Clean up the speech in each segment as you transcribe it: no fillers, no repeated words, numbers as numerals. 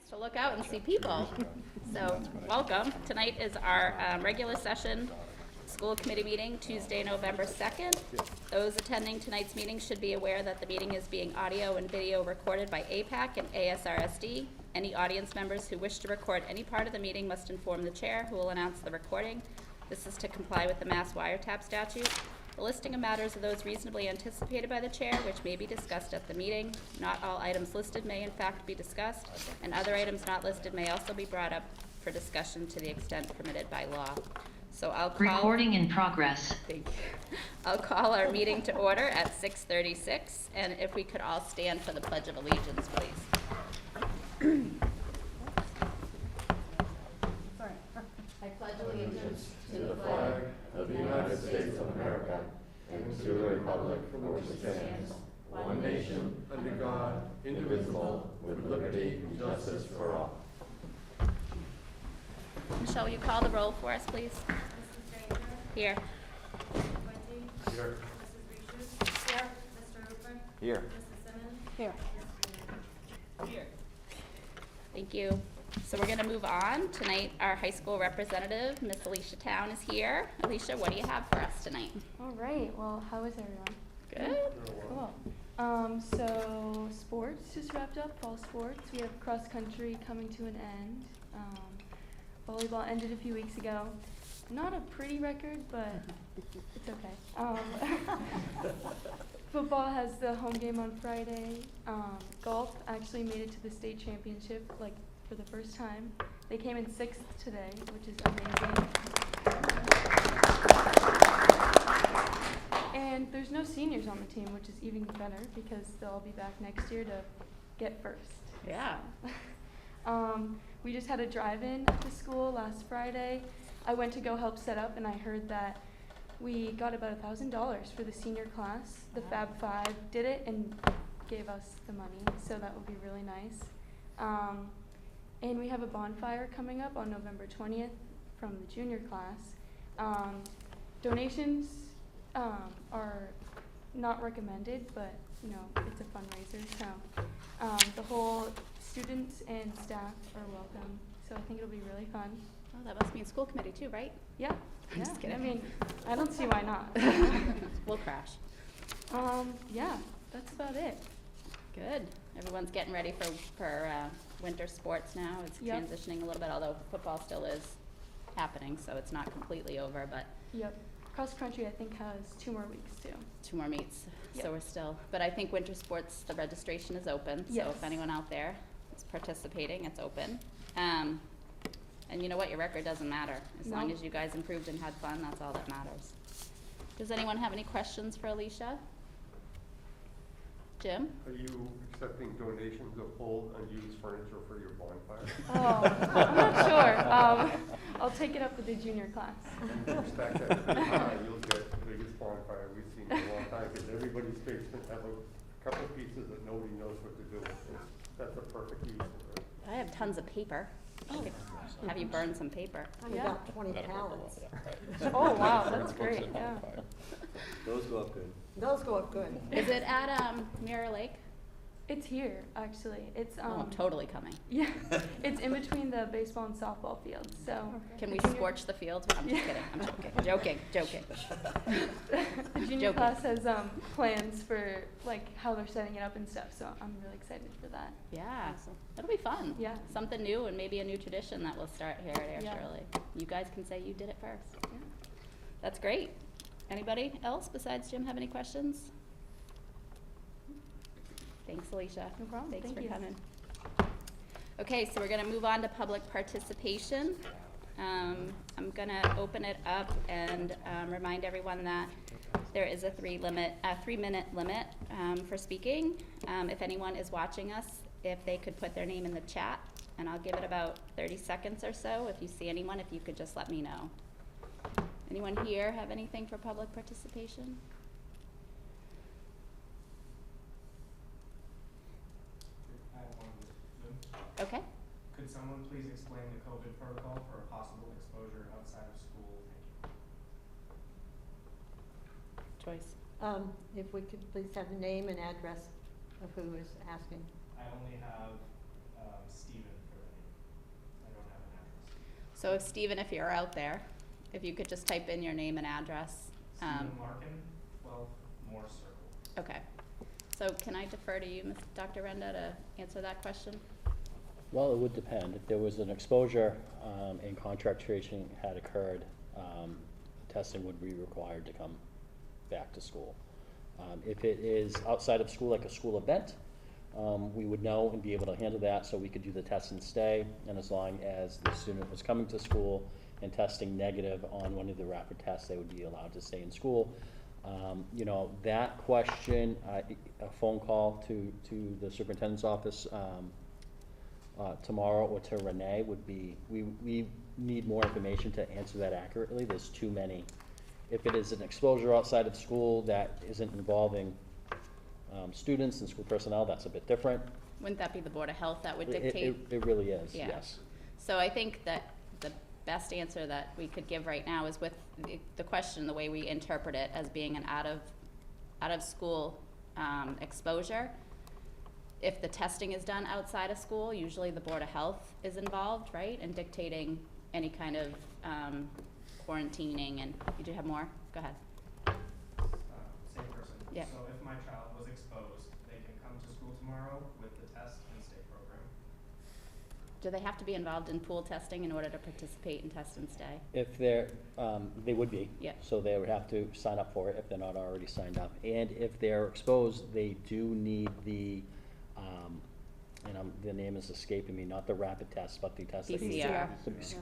to look out and see people. So welcome. Tonight is our regular session school committee meeting, Tuesday, November 2nd. Those attending tonight's meeting should be aware that the meeting is being audio and video recorded by APAC and ASRSD. Any audience members who wish to record any part of the meeting must inform the chair, who will announce the recording. This is to comply with the Mass Wiretap statute. The listing of matters are those reasonably anticipated by the chair, which may be discussed at the meeting. Not all items listed may in fact be discussed, and other items not listed may also be brought up for discussion to the extent permitted by law. So I'll call... Recording in progress. Thank you. I'll call our meeting to order at 6:36, and if we could all stand for the Pledge of Allegiance, please. I pledge allegiance to the flag of the United States of America and to the republic for which it stands, one nation, under God, indivisible, with liberty and justice for all. Michelle, will you call the roll for us, please? Mrs. Danger? Here. Mr. Quinty? Here. Mrs. Reeses? Here. Mr. Hooper? Here. Mrs. Simmons? Here. Mr. Here. Thank you. So we're going to move on. Tonight, our high school representative, Miss Alicia Town, is here. Alicia, what do you have for us tonight? All right. Well, how is everyone? Good. Cool. So sports just wrapped up, fall sports. We have cross country coming to an end. Volleyball ended a few weeks ago. Not a pretty record, but it's okay. Football has the home game on Friday. Golf actually made it to the state championship, like, for the first time. They came in 6th today, which is amazing. And there's no seniors on the team, which is even better because they'll all be back next year to get first. Yeah. We just had a drive-in at the school last Friday. I went to go help set up, and I heard that we got about $1,000 for the senior class. The Fab Five did it and gave us the money, so that would be really nice. And we have a bonfire coming up on November 20th from the junior class. Donations are not recommended, but you know, it's a fundraiser, so the whole students and staff are welcome. So I think it'll be really fun. Oh, that must mean school committee too, right? Yeah. I'm just kidding. I mean, I don't see why not. We'll crash. Yeah, that's about it. Good. Everyone's getting ready for winter sports now. It's Yep. transitioning a little bit, although football still is happening, so it's not completely over, but Yep. Cross country, I think, has 2 more weeks too. 2 more meets. Yep. So we're still, but I think winter sports, the registration is open. So Yes. if anyone out there is participating, it's open. And you know what, your record doesn't matter. As long No. as you guys improved and had fun, that's all that matters. Does anyone have any questions for Alicia? Jim? Are you accepting donations of old unused furniture for your bonfire? Oh, I'm not sure. I'll take it up with the junior class. Stack that pretty high, you'll get the biggest bonfire we've seen in a long time, because everybody's basement have a couple pieces that nobody knows what to do with. That's a perfect use for it. I have tons of paper. I could have you burn some paper. Oh, yeah. About 20 pallets. Oh, wow, that's great, yeah. Those go up good. Those go up good. Is it at Mirror Lake? It's here, actually. It's Oh, I'm totally coming. yeah, it's in between the baseball and softball fields. So Can we the junior- scorch the fields? I'm just kidding. I'm joking. the junior Joking. class has plans for like how they're setting it up and stuff. So I'm really excited for that. Yeah, it'll be fun. Yeah. Something new and maybe a new tradition that we'll start here at Air Yeah. Shirley. You guys can say you did it first. Yeah. That's great. Anybody else besides Jim have any questions? Thanks, Alicia. No problem. Thanks Thank for you. coming. Okay, so we're going to move on to public participation. I'm going to open it up and remind everyone that there is a 3-minute limit for speaking. If anyone is watching us, if they could put their name in the chat, and I'll give it about 30 seconds or so. If you see anyone, if you could just let me know. Anyone here have anything for public participation? I have one with Zoom. Okay. Could someone please explain the COVID protocol for a possible exposure outside of school? Thank you. Joyce. If we could please have the name and address of who is asking. I only have Stephen for So if Stephen, if you're out there, if you could just type in your name and address. Stephen Larkin, 12 Moore Circle. Okay. So can I defer to you, Dr. Renda, to answer that question? Well, it would depend. If there was an exposure and contract tracing had occurred, testing would be required to come back to school. If it is outside of school, like a school event, we would know and be able to handle that, so we could do the test and stay. And as long as the student was coming to school and testing negative on one of the rapid tests, they would be allowed to stay in school. You know, that question, a phone call to the superintendent's office tomorrow or to Renee would be, we need more information to answer that accurately. There's too many. If it is an exposure outside of school that isn't involving students and school personnel, that's a bit different. Wouldn't that be the Board of Health that would dictate? It really is, Yeah. yes. So I think that the best answer that we could give right now is with the question, the way we interpret it as being an out of school exposure. If the testing is done outside of school, usually the Board of Health is involved, right, in dictating any kind of quarantining. And you do have more? Go ahead. Same person. Yeah. So if my child was exposed, they can come to school tomorrow with the test and stay program. Do they have to be involved in pool testing in order to participate in test and stay? If they're, they would be. Yeah. So they would have to sign up for it if they're not already signed up. And if they're exposed, they do need the, and the name is escaping me, not the rapid test, but the test. that- PCR.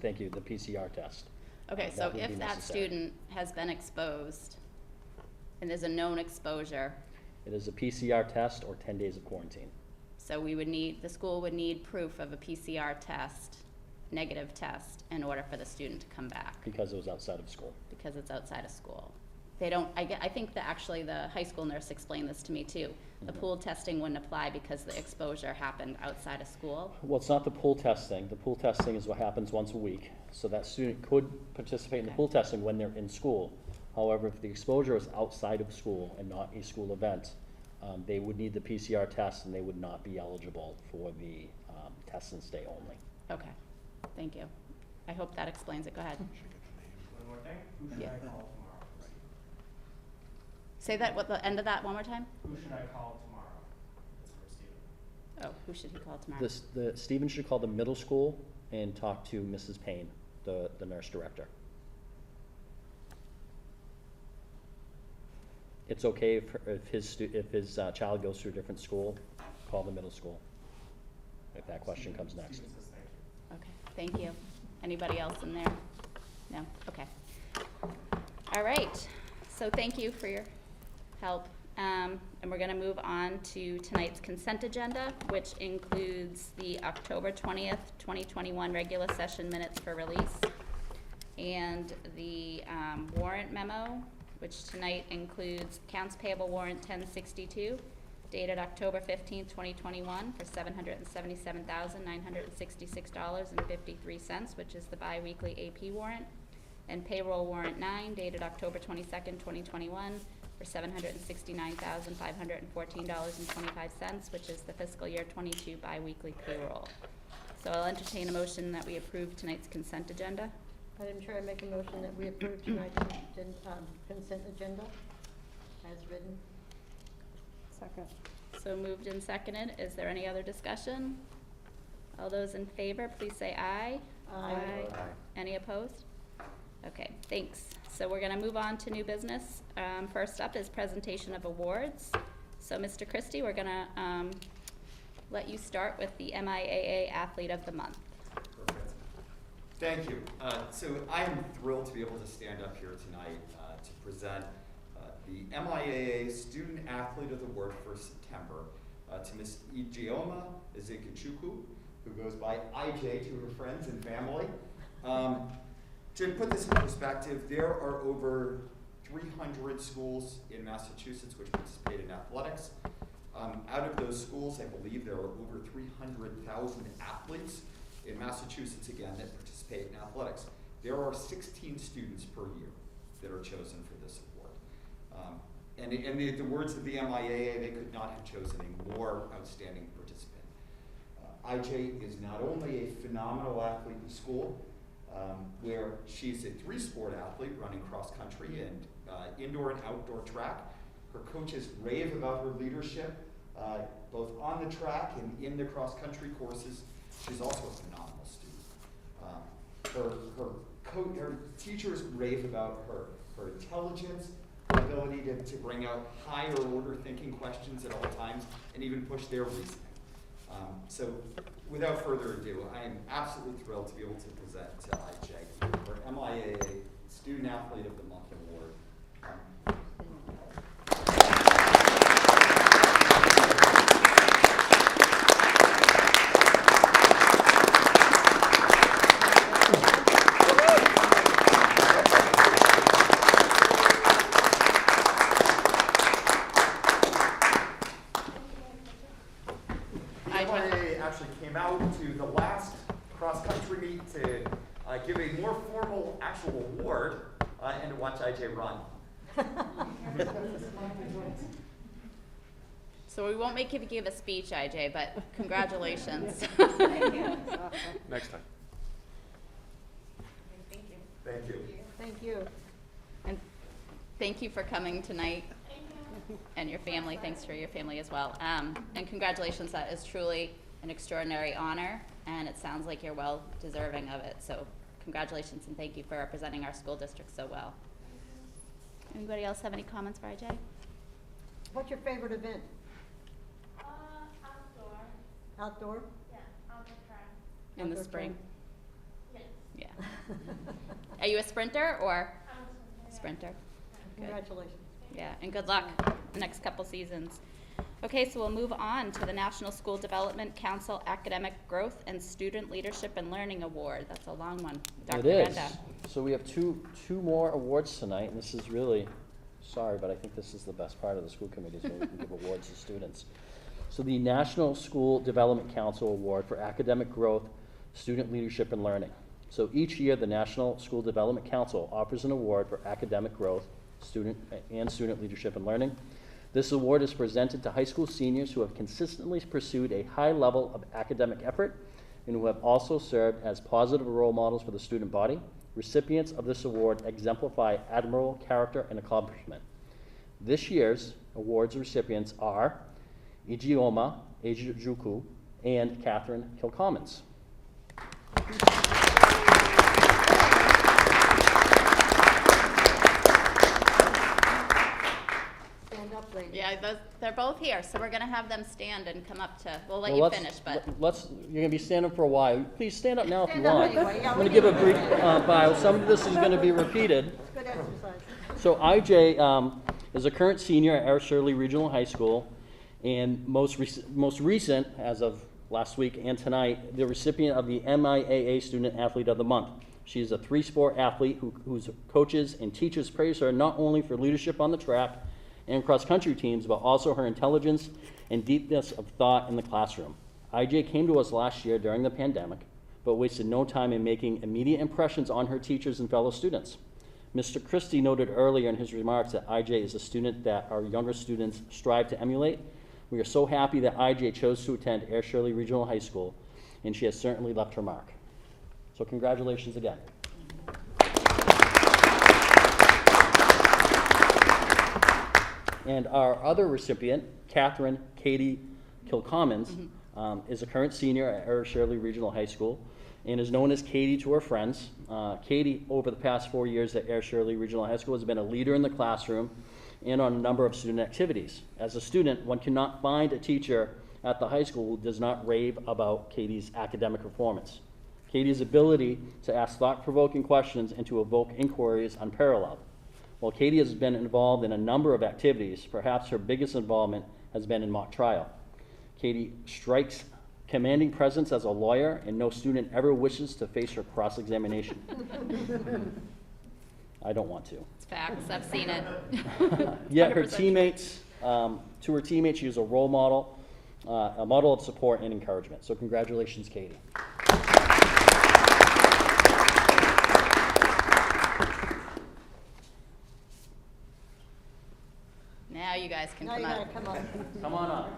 Thank you, the PCR test. Okay, so That would be if that necessary. student has been exposed and there's a known exposure, It is a PCR test or 10 days of quarantine. so the school would need proof of a PCR test, negative test, in order for the student to come back, Because it was outside of school. because it's outside of school. They don't, I think that actually the high school nurse explained this to me too. The Mhm. pool testing wouldn't apply because the exposure happened outside of school. Well, it's not the pool testing. The pool testing is what happens once a week. So that student could participate in the Okay. pool testing when they're in school. However, if the exposure is outside of school and not a school event, they would need the PCR test and they would not be eligible for the test and stay only. Okay, thank you. I hope that explains it. Go ahead. One more thing, who should Yeah. I call tomorrow? Say that, what, the end of that one more time? Who should I call tomorrow? It's for Stephen. Oh, who should he call tomorrow? Stephen should call the middle school and talk to Mrs. Payne, the nurse director. It's okay if his child goes to a different school, call the middle school, if that question comes next. Stephen says thank you. Okay, thank you. Anybody else in there? No? Okay. All right, so thank you for your help. And we're gonna move on to tonight's consent agenda, which includes the October 20th, 2021 regular session minutes for release, and the warrant memo, which tonight includes accounts payable warrant 1062, dated October 15th, 2021, for $777,966.53, which is the biweekly AP warrant, and payroll warrant 9, dated October 22nd, 2021, for $769,514.25, which is the fiscal year 22 biweekly payroll. So I'll entertain a motion that we approve tonight's consent agenda. Madam Chair, I make a motion that we approve tonight's consent agenda as written. Second. So moved and seconded. Is there any other discussion? All those in favor, please say aye. Aye. Any opposed? Okay, thanks. So we're gonna move on to new business. First up is presentation of awards. So Mr. Christie, we're gonna let you start with the MIAA Athlete of the Month. Perfect. Thank you. So I am thrilled to be able to stand up here tonight to present the MIAA Student Athlete of the Word for September to Ms. Ijeoma Ezekachukwu, who goes by IJ to her friends and family. To put this in perspective, there are over 300 schools in Massachusetts which participate in athletics. Out of those schools, I believe there are over 300,000 athletes in Massachusetts, again, that participate in athletics. There are 16 students per year that are chosen for this award. And in the words of the MIAA, they could not have chosen a more outstanding participant. IJ is not only a phenomenal athlete in school, where she's a 3-sport athlete running cross country and indoor and outdoor track. Her coaches rave about her leadership, both on the track and in the cross country courses. She's also a phenomenal student. Her teachers rave about her intelligence, her ability to bring out higher order thinking questions at all times, and even push their reasoning. So without further ado, I am absolutely thrilled to be able to present to IJ her MIAA Student Athlete of the Month Award. MIAA actually came out to the last cross-country meet to give a more formal actual award and to watch IJ run. So we won't make you give a speech, IJ, but congratulations. Next time. Thank you. Thank you. And thank you for coming tonight. And your family, thanks for your family as well. And congratulations, that is truly an extraordinary honor, and it sounds like you're well deserving of it. So congratulations and thank you for representing our school district so well. Anybody else have any comments for IJ? What's your favorite event? Outdoor. Outdoor? Yeah, outdoor track. In the Outdoor spring? Yes. Yeah. Are you a sprinter or I'm a sprinter? Good. Congratulations. Yeah, and good luck the next couple seasons. Okay, so we'll move on to the National School Development Council Academic Growth and Student Leadership and Learning Award. That's a long one. Dr. It is. Brenda. So we have two more awards tonight, and this is really, sorry, but I think this is the best part of the school committee, is when we can give awards to students. So the National School Development Council Award for Academic Growth, Student Leadership and Learning. So each year, the National School Development Council offers an award for academic growth, student leadership and learning. This award is presented to high school seniors who have consistently pursued a high level of academic effort and who have also served as positive role models for the student body. Recipients of this award exemplify admirable character and accomplishment. This year's awards recipients are Ijeoma Ejijuku and Catherine Kilcommons. Stand up, ladies. Yeah, they're both here, so we're gonna have them stand and come up to, we'll let Well, you let's- finish, but. You're gonna be standing for a while. Please stand up now if you Stand up want. anyway, yeah, I'm we gonna give a need- brief bio. Some of this is gonna be repeated. It's good exercise. So IJ is a current senior at Air Shirley Regional High School, and most recent, as of last week and tonight, the recipient of the MIAA Student Athlete of the Month. She is a 3-sport athlete whose coaches and teachers praise her not only for leadership on the track and cross-country teams, but also her intelligence and deepness of thought in the classroom. IJ came to us last year during the pandemic, but wasted no time in making immediate impressions on her teachers and fellow students. Mr. Christie noted earlier in his remarks that IJ is a student that our younger students strive to emulate. We are so happy that IJ chose to attend Air Shirley Regional High School, and she has certainly left her mark. So congratulations again. And our other recipient, Catherine Katie Kilcommons, is a current senior at Air Shirley Regional High School and is known as Katie to her friends. Katie, over the past 4 years at Air Shirley Regional High School, has been a leader in the classroom and on a number of student activities. As a student, one cannot find a teacher at the high school who does not rave about Katie's academic performance. Katie's ability to ask thought-provoking questions and to evoke inquiry is unparalleled. While Katie has been involved in a number of activities, perhaps her biggest involvement has been in mock trial. Katie strikes commanding presence as a lawyer, and no student ever wishes to face her cross-examination. I don't want to. It's facts, I've seen it. Yet her 100%. teammates, to her teammates, she is a role model, a model of support and encouragement. So congratulations, Katie. Now you guys can Now come you up. gotta come up. Come on up.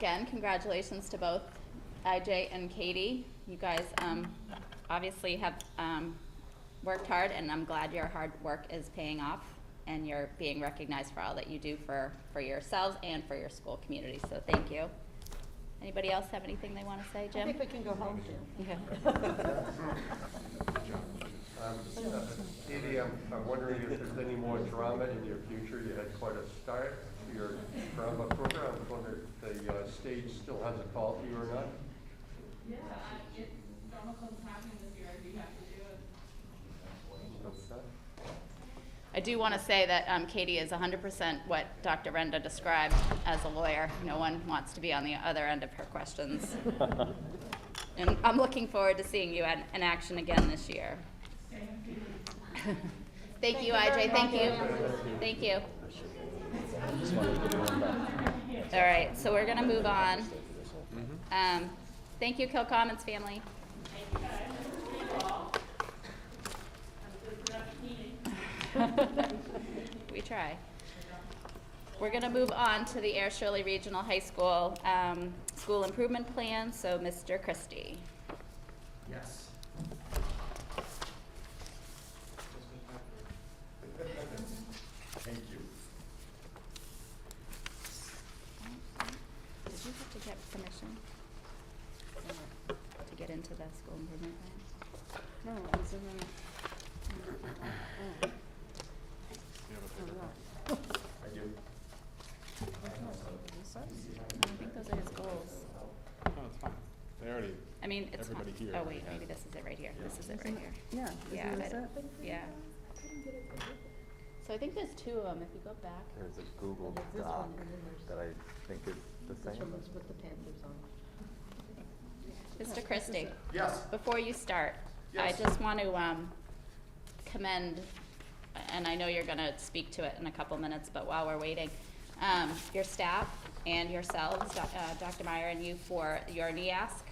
again, congratulations to both IJ and Katie. You guys obviously have worked hard, and I'm glad your hard work is paying off, and you're being recognized for all that you do for yourselves and for your school community, so thank you. Anybody else have anything they want to say, I Jim? think we can go home, Jim. Yeah. Katie, I'm wondering if there's any more drama in your future. You had quite a start to your drama program. I was wondering if the stage still has a call to you or not? Yeah, if drama club's happening this year, I'd be happy to do it. I do want to say that Katie is 100% what Dr. Renda described as a lawyer. No one wants to be on the other end of her questions. And I'm looking forward to seeing you in action again this year. Thank you, IJ. Thank you. Thank you. Just wanted to give one back. All right, so we're going to move on. Thank you, Kill Commons family. We try. We're going to move on to the Air Shirley Regional High School school improvement plan. So, Mr. Christie. Yes. Thank you. Did you have to get permission to get into the school improvement plan? No, it was in the. I do. I think those are his goals. No, it's fine. They already, I mean, it's not. Everybody here Oh, already wait, has maybe this is it right here. This is it right here. Yeah. Yeah, Isn't I this don't- it? yeah. So I think there's two of them. If you go back. There's a Google There's this Doc one, and then there's that I think is the this same. one was with the Panthers on. Mr. Christie, Yes. before you start, I Yes. just want to commend, and I know you're going to speak to it in a couple minutes, but while we're waiting, your staff and yourselves, Dr. Meyer and you, for your NEASC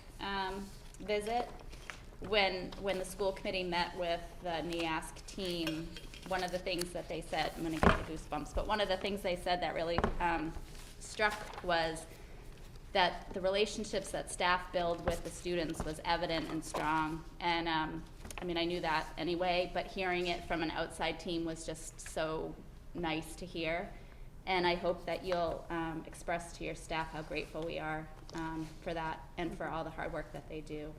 visit. When the school committee met with the NEASC team, one of the things that they said, I'm going to get the goosebumps, but one of the things they said that really struck was that the relationships that staff build with the students was evident and strong. And I mean, I knew that anyway, but hearing it from an outside team was just so nice to hear. And I hope that you'll express to your staff how grateful we are for that and for all the hard work that they do.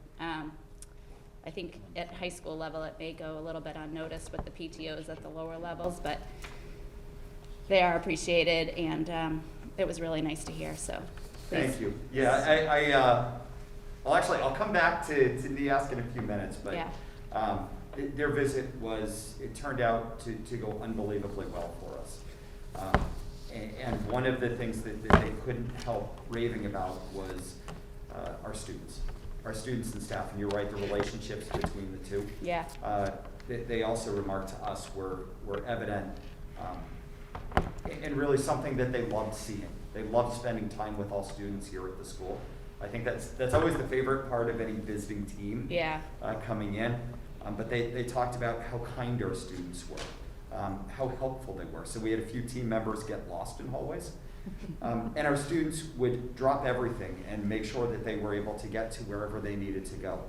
I think at high school level it may go a little bit unnoticed with the PTOs at the lower levels, but they are appreciated, and it was really nice to hear, so. Please. Thank you. Yeah, I'll come back to NEASC in a few minutes, but Yeah. their visit it turned out to go unbelievably well for us. And one of the things that they couldn't help raving about was our students and staff. And you're right, the relationships between the two. Yeah. They also remarked to us were evident, and really something that they loved seeing. They loved spending time with all students here at the school. I think that's always the favorite part of any visiting team. Yeah. Coming in. But they talked about how kind our students were, how helpful they were. So we had a few team members get lost in hallways. And our students would drop everything and make sure that they were able to get to wherever they needed to go.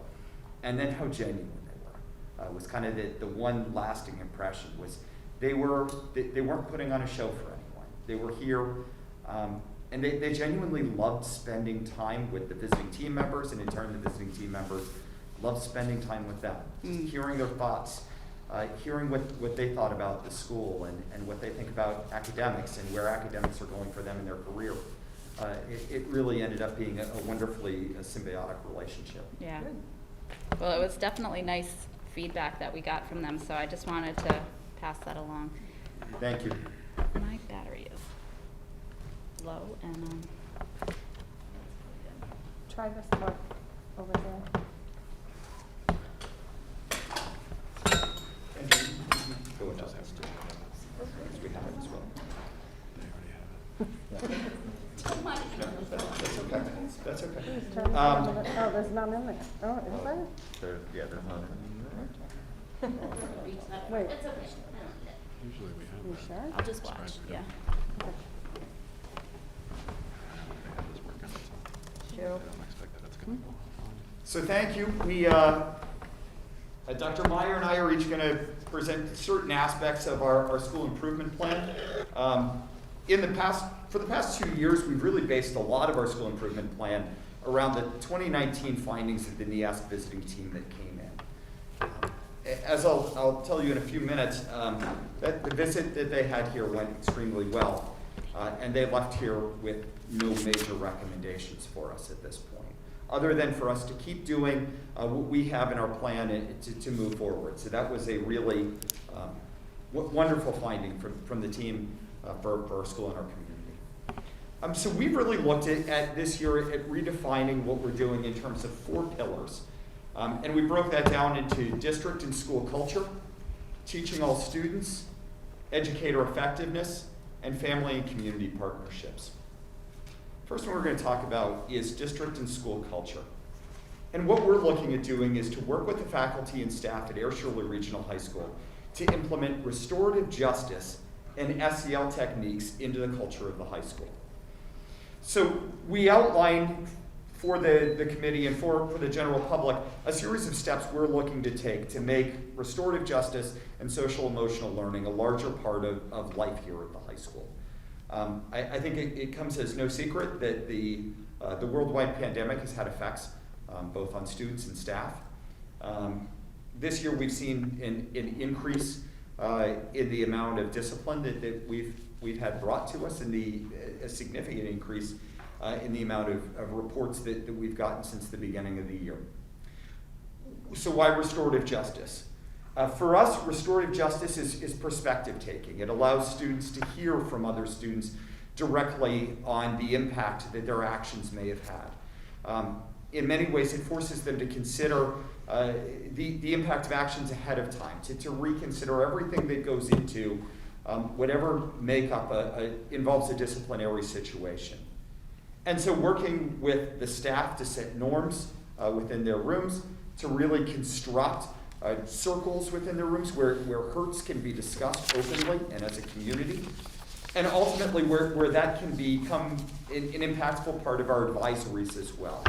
And then how genuine they were was kind of the one lasting impression was they weren't putting on a show for anyone. They were here, and they genuinely loved spending time with the visiting team members, and in turn the visiting team members loved spending time with them, just hearing their thoughts, hearing what they thought about the school and what they think about academics and where academics are going for them in their career. It really ended up being a wonderfully symbiotic relationship. Yeah. Well, it was definitely nice feedback that we got from them, so I just wanted to pass that along. Thank you. My battery is low, and Try this part over there. Go with us. We have it as well. That's okay. That's okay. Oh, there's none in there. Oh, is there? There's none in there. Wait, it's okay. usually we have you that. sure? I'll just watch, yeah. They have this work on it, so. Joe. I don't expect that it's gonna go on. So thank you. Dr. Meyer and I are each going to present certain aspects of our school improvement plan. For the past 2 years, we've really based a lot of our school improvement plan around the 2019 findings of the NEASC visiting team that came in. As I'll tell you in a few minutes, that the visit that they had here went extremely well, and they left here with no major recommendations for us at this point, other than for us to keep doing what we have in our plan to move forward. So that was a really wonderful finding from the team for our school and our community. So we've really looked at this year at redefining what we're doing in terms of 4 pillars. And we broke that down into district and school culture, teaching all students, educator effectiveness, and family and community partnerships. First one we're going to talk about is district and school culture. And what we're looking at doing is to work with the faculty and staff at Air Shirley Regional High School to implement restorative justice and SEL techniques into the culture of the high school. So we outlined for the committee and for the general public a series of steps we're looking to take to make restorative justice and social emotional learning a larger part of life here at the high school. I think it comes as no secret that the worldwide pandemic has had effects both on students and staff. This year we've seen an increase in the amount of discipline that we've had brought to us, and a significant increase in the amount of reports that we've gotten since the beginning of the year. So why restorative justice? For us, restorative justice is perspective taking. It allows students to hear from other students directly on the impact that their actions may have had. In many ways, it forces them to consider the impact of actions ahead of time, to reconsider everything that goes into whatever makeup involves a disciplinary situation. And so working with the staff to set norms within their rooms, to really construct circles within their rooms where hurts can be discussed openly and as a community, and ultimately where that can become an impactful part of our advisories as well.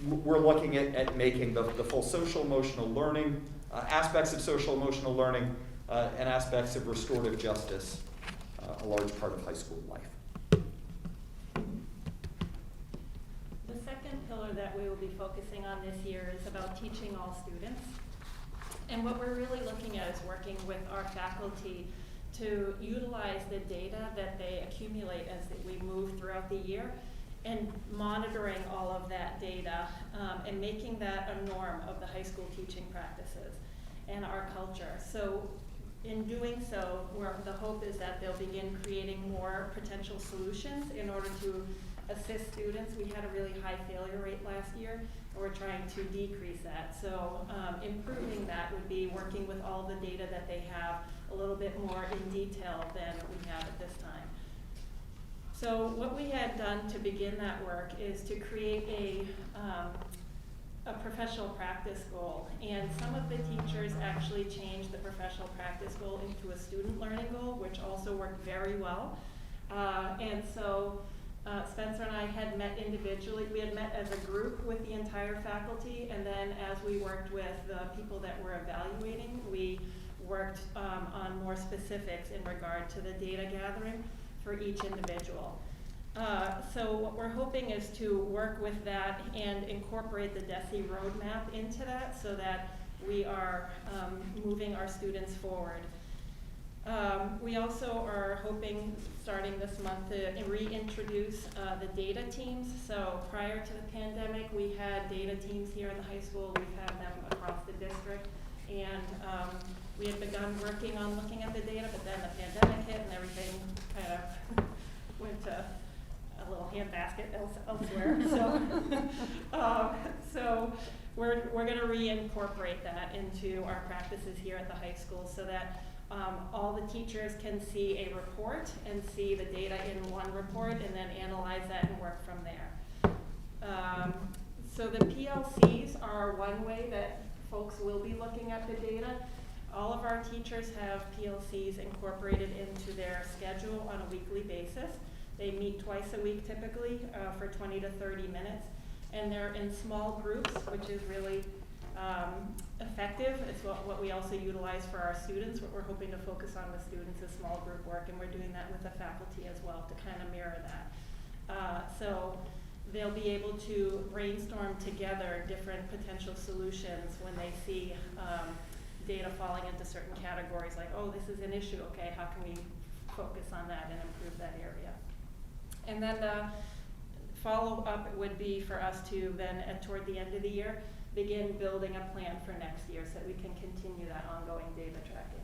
We're looking at making the full social emotional learning, aspects of social emotional learning, and aspects of restorative justice a large part of high school life. The second pillar that we will be focusing on this year is about teaching all students. And what we're really looking at is working with our faculty to utilize the data that they accumulate as we move throughout the year, and monitoring all of that data and making that a norm of the high school teaching practices and our culture. So in doing so, the hope is that they'll begin creating more potential solutions in order to assist students. We had a really high failure rate last year, and we're trying to decrease that. So improving that would be working with all the data that they have a little bit more in detail than we have at this time. So what we had done to begin that work is to create a professional practice goal. And some of the teachers actually changed the professional practice goal into a student learning goal, which also worked very well. And so Spencer and I had met individually. We had met as a group with the entire faculty, and then as we worked with the people that were evaluating, we worked on more specifics in regard to the data gathering for each individual. So what we're hoping is to work with that and incorporate the DESE roadmap into that so that we are moving our students forward. We also are hoping, starting this month, to reintroduce the data teams. So prior to the pandemic, we had data teams here in the high school. We've had them across the district. And we had begun working on looking at the data, but then the pandemic hit and everything kind of went to a little handbasket elsewhere. So we're going to reincorporate that into our practices here at the high school so that all the teachers can see a report and see the data in one report and then analyze that and work from there. So the PLCs are one way that folks will be looking at the data. All of our teachers have PLCs incorporated into their schedule on a weekly basis. They meet twice a week typically for 20 to 30 minutes. And they're in small groups, which is really effective. It's what we also utilize for our students. What we're hoping to focus on with students is small group work, and we're doing that with the faculty as well to kind of mirror that. So they'll be able to brainstorm together different potential solutions when they see data falling into certain categories, like, oh, this is an issue, okay, how can we focus on that and improve that area? And then the follow-up would be for us to then, toward the end of the year, begin building a plan for next year so that we can continue that ongoing data tracking.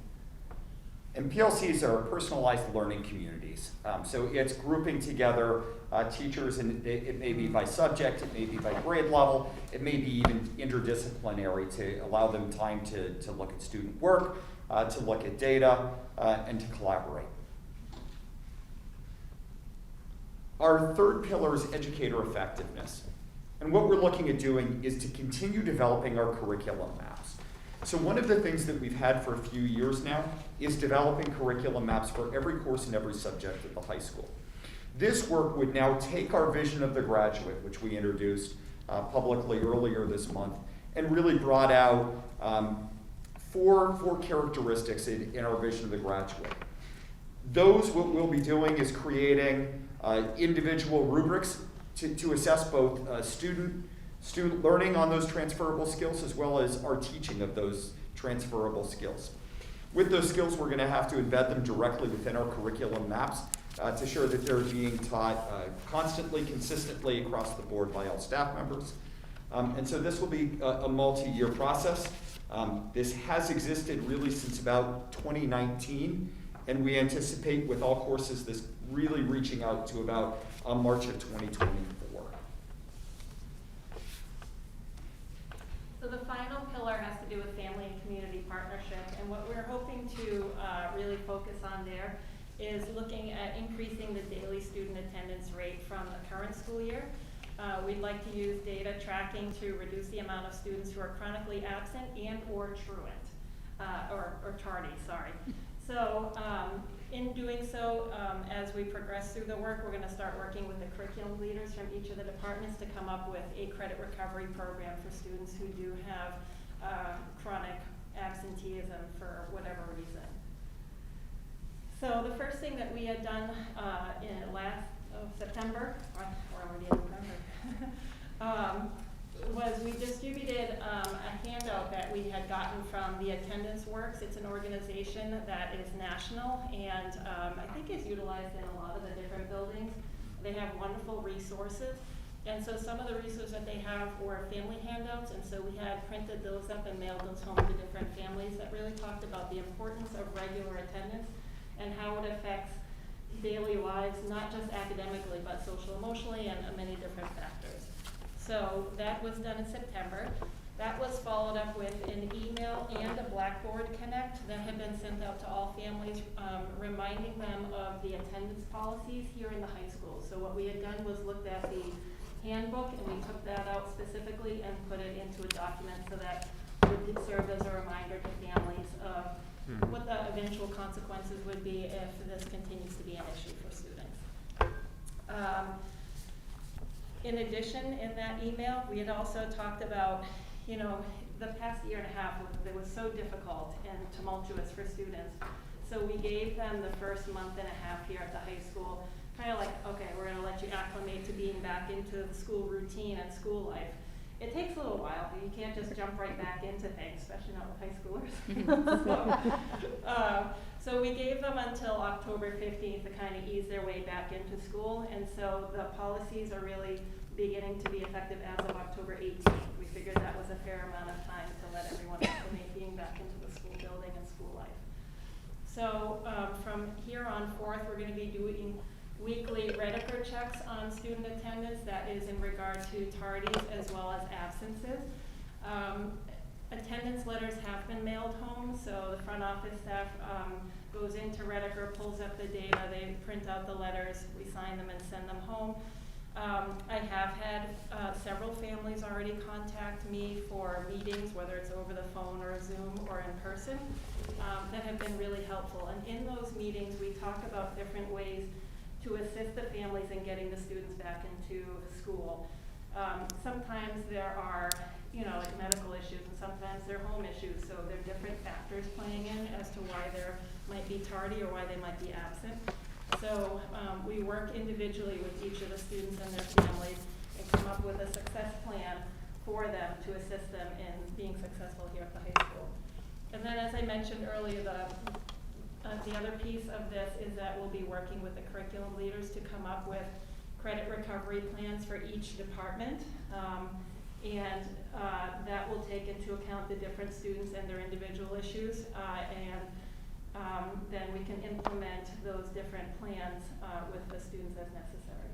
And PLCs are personalized learning communities. So it's grouping together teachers, and it may be by subject, it may be by grade level, it may be even interdisciplinary to allow them time to look at student work, to look at data, and to collaborate. Our third pillar is educator effectiveness. And what we're looking at doing is to continue developing our curriculum maps. So one of the things that we've had for a few years now is developing curriculum maps for every course and every subject at the high school. This work would now take our vision of the graduate, which we introduced publicly earlier this month, and really brought out four characteristics in our vision of the graduate. Those, what we'll be doing is creating individual rubrics to assess both student learning on those transferable skills as well as our teaching of those transferable skills. With those skills, we're going to have to embed them directly within our curriculum maps to ensure that they're being taught constantly, consistently across the board by all staff members. And so this will be a multi-year process. This has existed really since about 2019, and we anticipate with all courses this really reaching out to about March of 2024. So the final pillar has to do with family and community partnership, and what we're hoping to really focus on there is looking at increasing the daily student attendance rate from the current school year. We'd like to use data tracking to reduce the amount of students who are chronically absent and or truant, or tardy, sorry. So in doing so, as we progress through the work, we're going to start working with the curriculum leaders from each of the departments to come up with a credit recovery program for students who do have chronic absenteeism for whatever reason. So the first thing that we had done in last September, we're already in November, was we distributed a handout that we had gotten from the Attendance Works. It's an organization that is national and I think is utilized in a lot of the different buildings. They have wonderful resources. And so some of the resources that they have were family handouts, and so we had printed those up and mailed those home to different families that really talked about the importance of regular attendance and how it affects daily lives, not just academically, but social, emotionally, and many different factors. So that was done in September. That was followed up with an email and a Blackboard Connect that had been sent out to all families, reminding them of the attendance policies here in the high school. So what we had done was looked at the handbook, and we took that out specifically and put it into a document so that it would serve as a reminder to families of what the eventual consequences would be if this continues to be an issue for students. In addition, in that email, we had also talked about, the past year and a half that was so difficult and tumultuous for students. So we gave them the first month and a half here at the high school, kind of like, okay, we're going to let you acclimate to being back into the school routine and school life. It takes a little while, but you can't just jump right back into things, especially not with high schoolers. So we gave them until October 15th to kind of ease their way back into school, and so the policies are really beginning to be effective as of October 18th. We figured that was a fair amount of time to let everyone acclimate being back into the school building and school life. So from here on forth, we're going to be doing weekly Redeker checks on student attendance. That is in regard to tardies as well as absences. Attendance letters have been mailed home, so the front office staff goes into Redeker, pulls up the data, they print out the letters, we sign them and send them home. I have had several families already contact me for meetings, whether it's over the phone or Zoom or in person, that have been really helpful. And in those meetings, we talk about different ways to assist the families in getting the students back into school. Sometimes there are, like medical issues, and sometimes they're home issues, so there are different factors playing in as to why they might be tardy or why they might be absent. So we work individually with each of the students and their families and come up with a success plan for them to assist them in being successful here at the high school. And then, as I mentioned earlier, the other piece of this is that we'll be working with the curriculum leaders to come up with credit recovery plans for each department. And that will take into account the different students and their individual issues. Then we can implement those different plans with the students as necessary.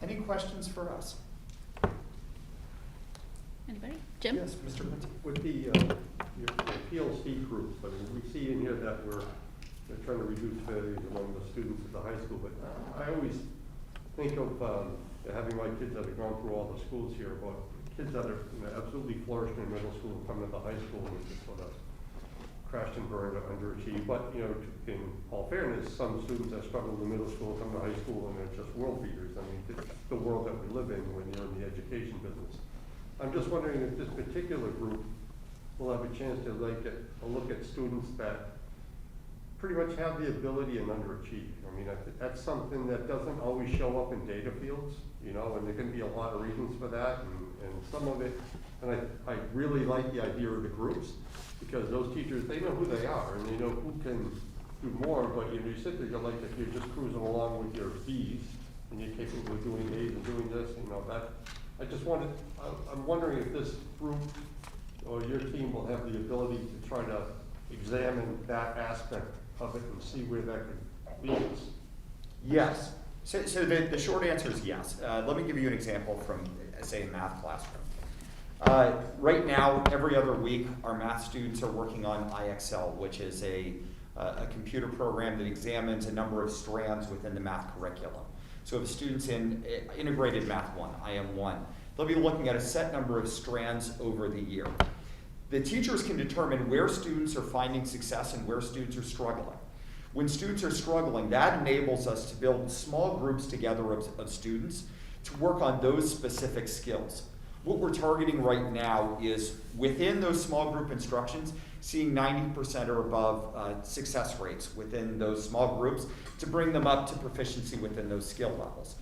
Any questions for us? Anybody? Jim? Yes, Mr. Minty. With the your PLC groups, I mean, we see in here that they're trying to reduce failures among the students at the high school, but I always think of having my kids that have gone through all the schools here, about kids that are absolutely flourishing in middle school and coming to the high school and just sort of crashed and burned or underachieved. But, in all fairness, some students that struggle in the middle school come to high school and they're just world beaters. I mean, it's the world that we live in when you're in the education business. I'm just wondering if this particular group will have a chance to get a look at students that pretty much have the ability and underachieve. I mean, that's something that doesn't always show up in data fields, and there can be a lot of reasons for that, and some of it, and I really like the idea of the groups, because those teachers, they know who they are, and they know who can do more, but you sit there, you're like, if you're just cruising along with your B's, and you're capable of doing A's and doing this, that, I'm wondering if this group or your team will have the ability to try to examine that aspect of it and see where that could lead us. Yes. So the short answer is yes. Let me give you an example from, say, a math classroom. Right now, every other week, our math students are working on IXL, which is a computer program that examines a number of strands within the math curriculum. So if students in integrated math 1, IM1, they'll be looking at a set number of strands over the year. The teachers can determine where students are finding success and where students are struggling. When students are struggling, that enables us to build small groups together of students to work on those specific skills. What we're targeting right now is within those small group instructions, seeing 90% or above success rates within those small groups to bring them up to proficiency within those skill levels.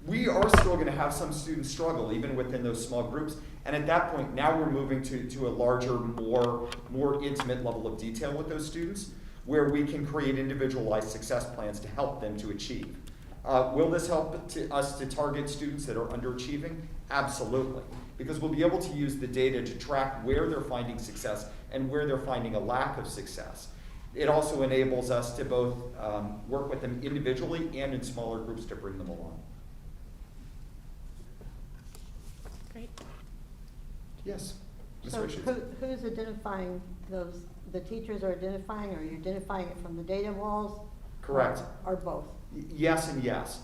We are still going to have some students struggle even within those small groups, and at that point now we're moving to a larger, more intimate level of detail with those students where we can create individualized success plans to help them to achieve. Will this help us to target students that are underachieving? Absolutely, because we'll be able to use the data to track where they're finding success and where they're finding a lack of success. It also enables us to both work with them individually and in smaller groups to bring them along. Great. Yes, Ms. So Richards. who's identifying those? The teachers are identifying, or are you identifying it from the data walls? Correct. Or both? Yes and yes.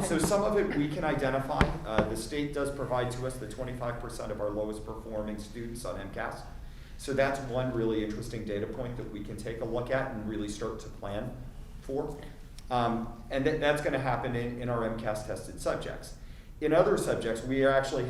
So some of it we can identify. The state does provide to us the 25% of our lowest performing students on MCAS. So that's one really interesting data point that we can take a look at and really start to plan for. And that's going to happen in our MCAS tested subjects. In other subjects, we are actually,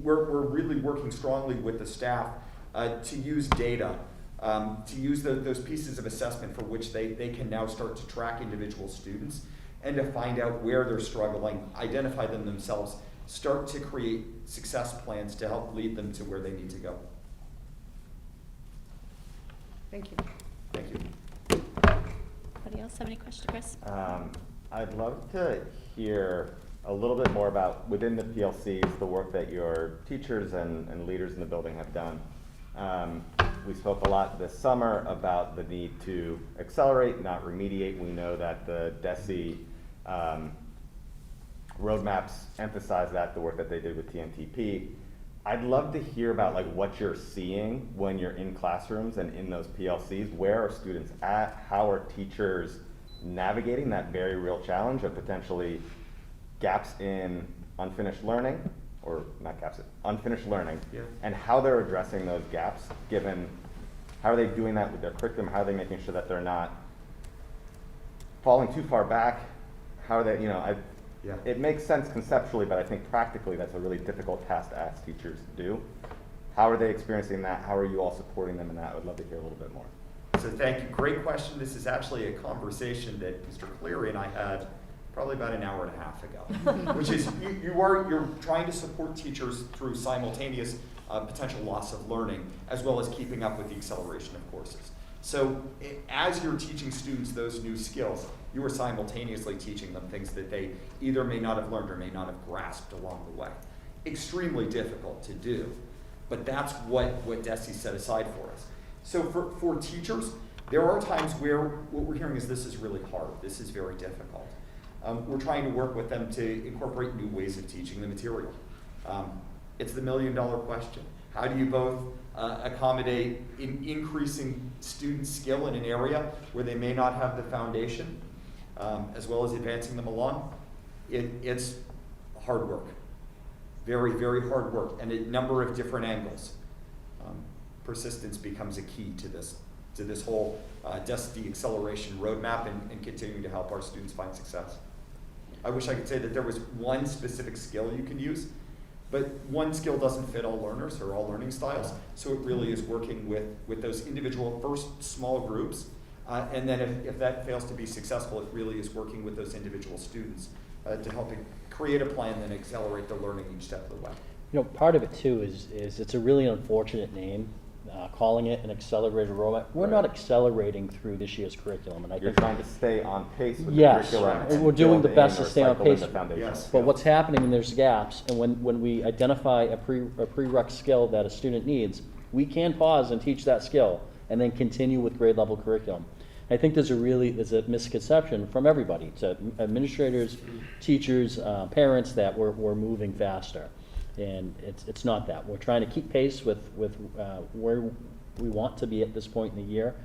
we're really working strongly with the staff to use data, to use those pieces of assessment for which they can now start to track individual students and to find out where they're struggling, identify them themselves, start to create success plans to help lead them to where they need to go. Thank you. Thank you. Anybody else have any questions, Chris? I'd love to hear a little bit more about, within the PLCs, the work that your teachers and leaders in the building have done. We spoke a lot this summer about the need to accelerate, not remediate. We know that the DESE roadmaps emphasize that, the work that they did with TNTP. I'd love to hear about what you're seeing when you're in classrooms and in those PLCs. Where are students at? How are teachers navigating that very real challenge of potentially gaps in unfinished learning, or not gaps, unfinished learning, and how they're addressing those gaps, given how are they doing that with their curriculum, how are they making sure that they're not falling too far back, how are they, Yeah. it makes sense conceptually, but I think practically that's a really difficult task to ask teachers to do. How are they experiencing that? How are you all supporting them in that? I would love to hear a little bit more. So thank you. Great question. This is actually a conversation that Mr. Cleary and I had probably about an hour and a half ago, which is you're trying to support teachers through simultaneous potential loss of learning, as well as keeping up with the acceleration of courses. So as you're teaching students those new skills, you are simultaneously teaching them things that they either may not have learned or may not have grasped along the way. Extremely difficult to do, but that's what DESE set aside for us. So for teachers, there are times where what we're hearing is this is really hard, this is very difficult. We're trying to work with them to incorporate new ways of teaching the material. It's the million-dollar question. How do you both accommodate increasing student skill in an area where they may not have the foundation, as well as advancing them along? It's hard work. Very, very hard work, and a number of different angles. Persistence becomes a key to this whole DESE acceleration roadmap and continuing to help our students find success. I wish I could say that there was one specific skill you can use, but one skill doesn't fit all learners or all learning styles, so it really is working with those individual first small groups, and then if that fails to be successful, it really is working with those individual students to help create a plan and accelerate the learning each step of the way. Part of it too is it's a really unfortunate name, calling it an accelerated roadmap. We're not accelerating through this year's curriculum, and I You're think trying to stay on pace with yes, the curriculum. and we're doing the build best in to or stay on cycle in pace. the foundation. Yes. But what's happening, and there's gaps, and when we identify a prereq skill that a student needs, we can pause and teach that skill, and then continue with grade level curriculum. I think there's a misconception from everybody, to administrators, teachers, parents, that we're moving faster. And it's not that. We're trying to keep pace with where we want to be at this point in the year,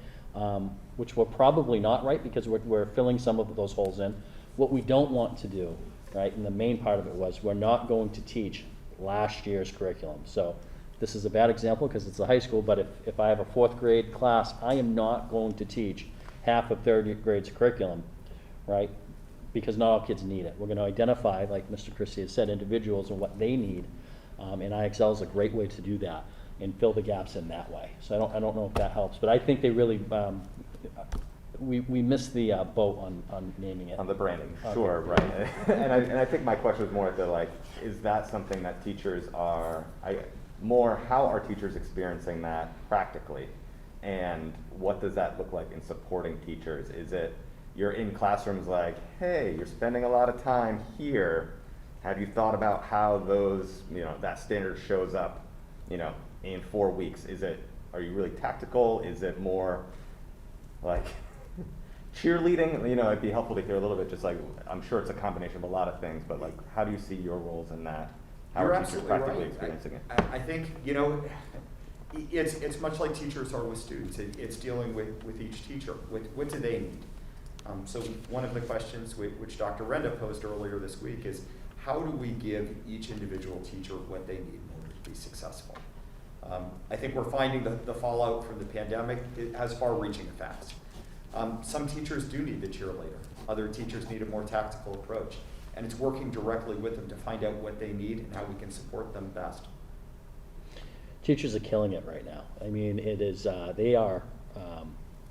which we're probably not, right, because we're filling some of those holes in. What we don't want to do, right, and the main part of it was we're not going to teach last year's curriculum. So this is a bad example because it's a high school, but if I have a 4th grade class, I am not going to teach half of 3rd grade's curriculum, right, because not all kids need it. We're going to identify, like Mr. Christie has said, individuals and what they need, and IXL is a great way to do that and fill the gaps in that way. So I don't know if that helps, but I think they really, we missed the boat on naming it. On the branding, Okay. sure, right. and I think my question was more at the is that something that teachers are, how are teachers experiencing that practically? And what does that look like in supporting teachers? Is it, you're in classrooms like, hey, you're spending a lot of time here. Have you thought about how those, that standard shows up, in 4 weeks? Are you really tactical? Is it more like cheerleading? It'd be helpful to hear a little bit, just I'm sure it's a combination of a lot of things, but how do you see your roles in that? How You're are teachers absolutely practically right. experiencing it? I think, it's much like teachers are with students. It's dealing with each teacher. What do they need? So one of the questions which Dr. Renda posed earlier this week is, how do we give each individual teacher what they need in order to be successful? I think we're finding the fallout from the pandemic has far-reaching effects. Some teachers do need the cheerleader. Other teachers need a more tactical approach. And it's working directly with them to find out what they need and how we can support them best. Teachers are killing it right now. I mean, it is, they are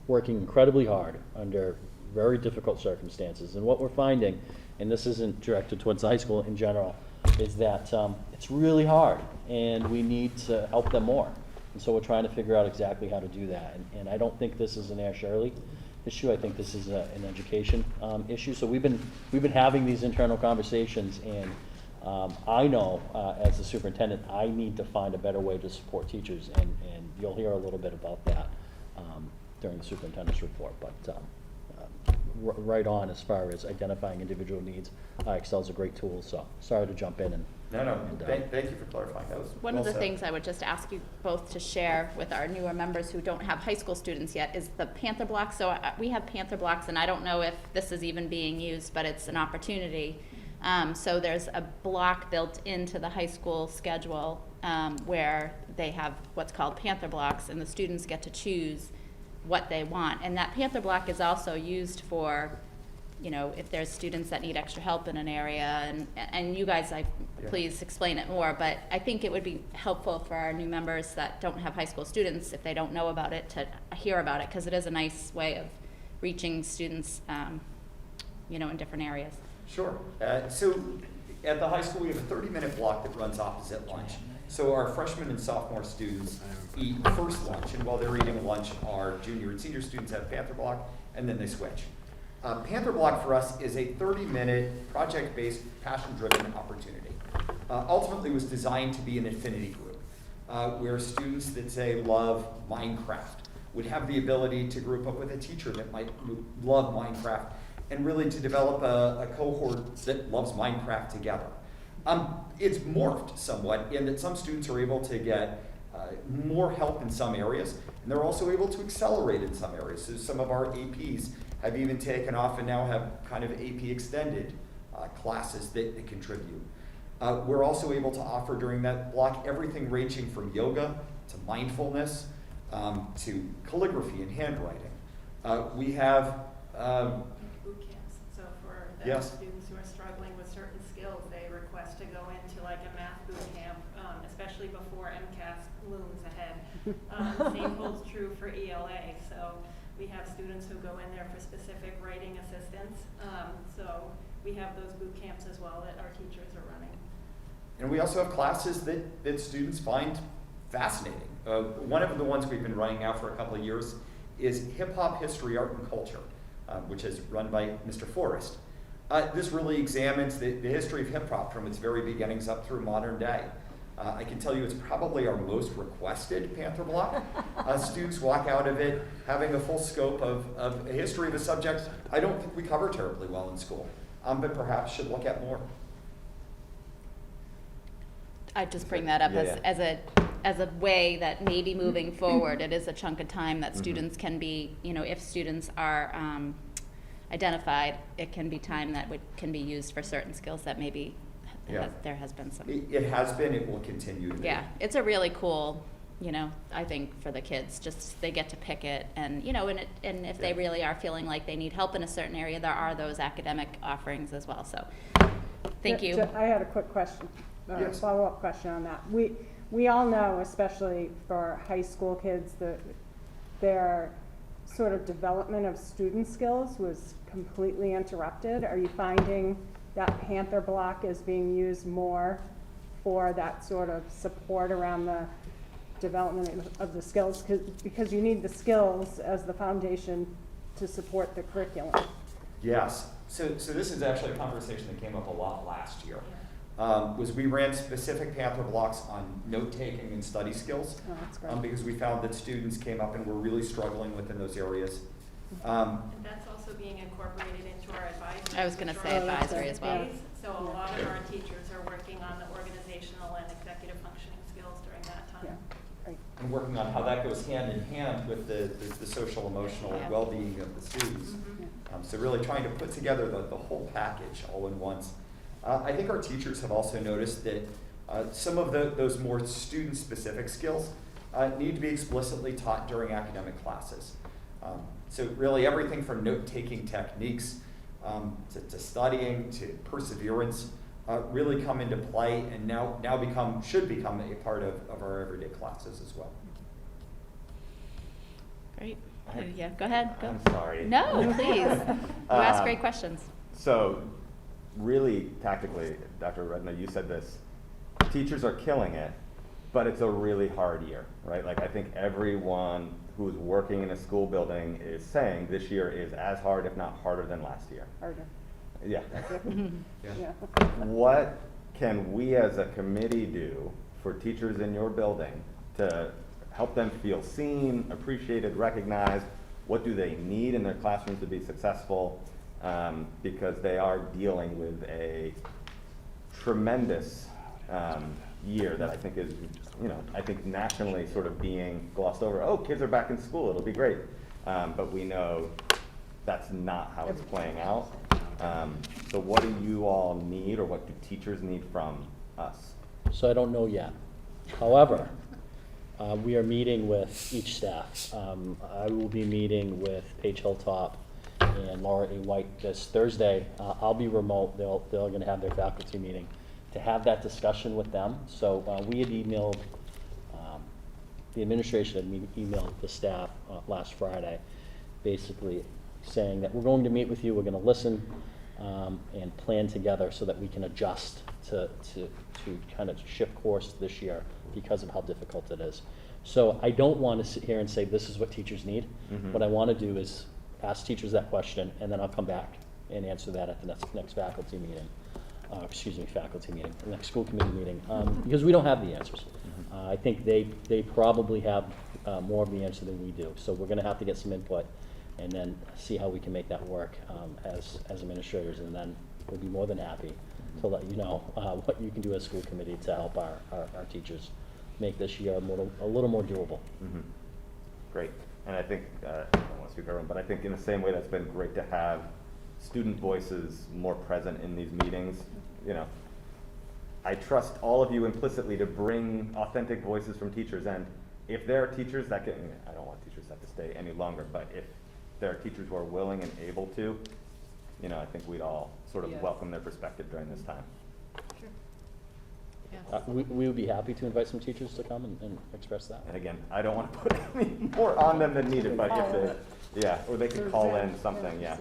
working incredibly hard under very difficult circumstances. And what we're finding, and this isn't directed towards high school in general, is that it's really hard, and we need to help them more. And so we're trying to figure out exactly how to do that. And I don't think this is an Air Shirley issue. I think this is an education issue. So we've been having these internal conversations, and I know as the superintendent, I need to find a better way to support teachers, and you'll hear a little bit about that during the superintendent's report. But right on as far as identifying individual needs. IXL is a great tool, so sorry to jump in and. Thank you for clarifying. That was One well of the said. things I would just ask you both to share with our newer members who don't have high school students yet is the Panther Block. So we have Panther Blocks, and I don't know if this is even being used, but it's an opportunity. So there's a block built into the high school schedule where they have what's called Panther Blocks, and the students get to choose what they want. And that Panther Block is also used for you know, if there's students that need extra help in an area, and you guys, please explain it more, but I think it would be helpful for our new members that don't have high school students, if they don't know about it, to hear about it, because it is a nice way of reaching students, you know, in different areas. Sure. So at the high school, we have a 30-minute block that runs opposite lunch. So our freshman and sophomore students eat first lunch, and while they're eating lunch, our junior and senior students have Panther Block, and then they switch. Panther Block for us is a 30-minute project-based, passion-driven opportunity. Ultimately, it was designed to be an affinity group, where students that say love Minecraft would have the ability to group up with a teacher that might love Minecraft, and really to develop a cohort that loves Minecraft together. It's morphed somewhat in that some students are able to get more help in some areas, and they're also able to accelerate in some areas. So some of our APs have even taken off and now have kind of AP extended classes that contribute. We're also able to offer during that block everything ranging from yoga to mindfulness to calligraphy and handwriting. We have Boot camps. So for the Yes. students who are struggling with certain skills, they request to go into like a math boot camp, especially before MCAS looms ahead. Same holds true for ELA. So we have students who go in there for specific writing assistance. So we have those boot camps as well that our teachers are running. And we also have classes that students find fascinating. One of the ones we've been running now for a couple of years is Hip Hop History, Art, and Culture, which is run by Mr. Forrest. This really examines the history of hip hop from its very beginnings up through modern day. I can tell you it's probably our most requested Panther Block. Students walk out of it having a full scope of a history of a subject I don't think we cover terribly well in school, but perhaps should look at more. I just bring that up Yeah, as a way that maybe moving forward, it is a chunk of time that students can be, you know, if students are identified, it can be time that can be used for certain skills that maybe Yeah. there has been some. It has been, it will continue to be. Yeah, it's a really cool, you know, I think for the kids, just they get to pick it, and you know, and if they Yeah. really are feeling like they need help in a certain area, there are those academic offerings as well. So, thank you. I had a quick question, Yes. follow-up question on that. We all know, especially for high school kids, that their sort of development of student skills was completely interrupted. Are you finding that Panther Block is being used more for that sort of support around the development of the skills? Because you need the skills as the foundation to support the curriculum. Yes. So this is actually a conversation that came up a lot last year. Was we ran specific Panther Blocks on note-taking and study skills. Oh, that's great. Because we found that students came up and were really struggling within those areas. And that's also being incorporated into our advisory. I was gonna say advisory as well. So a lot of our teachers are working on the organizational and executive functioning skills during that Yeah, time. great. And working on how that goes hand in hand with the social emotional Yeah. well-being of the students. So really trying to put together the whole package all in once. I think our teachers have also noticed that some of those more student-specific skills need to be explicitly taught during academic classes. So really everything from note-taking techniques to studying to perseverance really come into play and now should become a part of our everyday classes as well. Great. Yeah, go ahead. Go. I'm sorry. No, please. You ask great questions. So, really tactically, Dr. Redna, you said this, teachers are killing it, but it's a really hard year, right? Like, I think everyone who's working in a school building is saying this year is as hard, if not harder than last year. Harder. Yeah. Yeah. What can we as a committee do for teachers in your building to help them feel seen, appreciated, recognized? What do they need in their classrooms to be successful? Because they are dealing with a tremendous year that I think is, I think nationally sort of being glossed over. Oh, kids are back in school, it'll be great. But we know that's not how it's playing out. So what do you all need, or what do teachers need from us? So I don't know yet. However, we are meeting with each staff. I will be meeting with Paige Hilltop and Laura A. White this Thursday. I'll be remote. They're gonna have their faculty meeting to have that discussion with them. So, we had emailed, the administration had emailed the staff, last Friday, basically saying that we're going to meet with you, we're gonna listen, and plan together so that we can adjust to kind of shift course this year because of how difficult it is. So I don't want to sit here and say this is what teachers need. Mhm. What I want to do is ask teachers that question, and then I'll come back and answer that at the next faculty meeting. Faculty meeting, the next school committee meeting, because we don't have the answers. I think they probably have more of the answer than we do. So we're gonna have to get some input and then see how we can make that work as administrators, and then we'll be more than happy to let you know what you can do as school committee to help our teachers make this year a little more doable. Mhm. Great. And I think, I don't want to speak for everyone, but I think in the same way that's been great to have student voices more present in these meetings. You know, I trust all of you implicitly to bring authentic voices from teachers, and if there are teachers that can, I don't want teachers to have to stay any longer, but if there are teachers who are willing and able to, you know, I think we'd all sort of Yes. welcome their perspective during this time. Sure. We would be happy to invite some teachers to come and express that. And again, I don't want to put any more on them than needed, but if they, yeah, or they could call in something, yeah.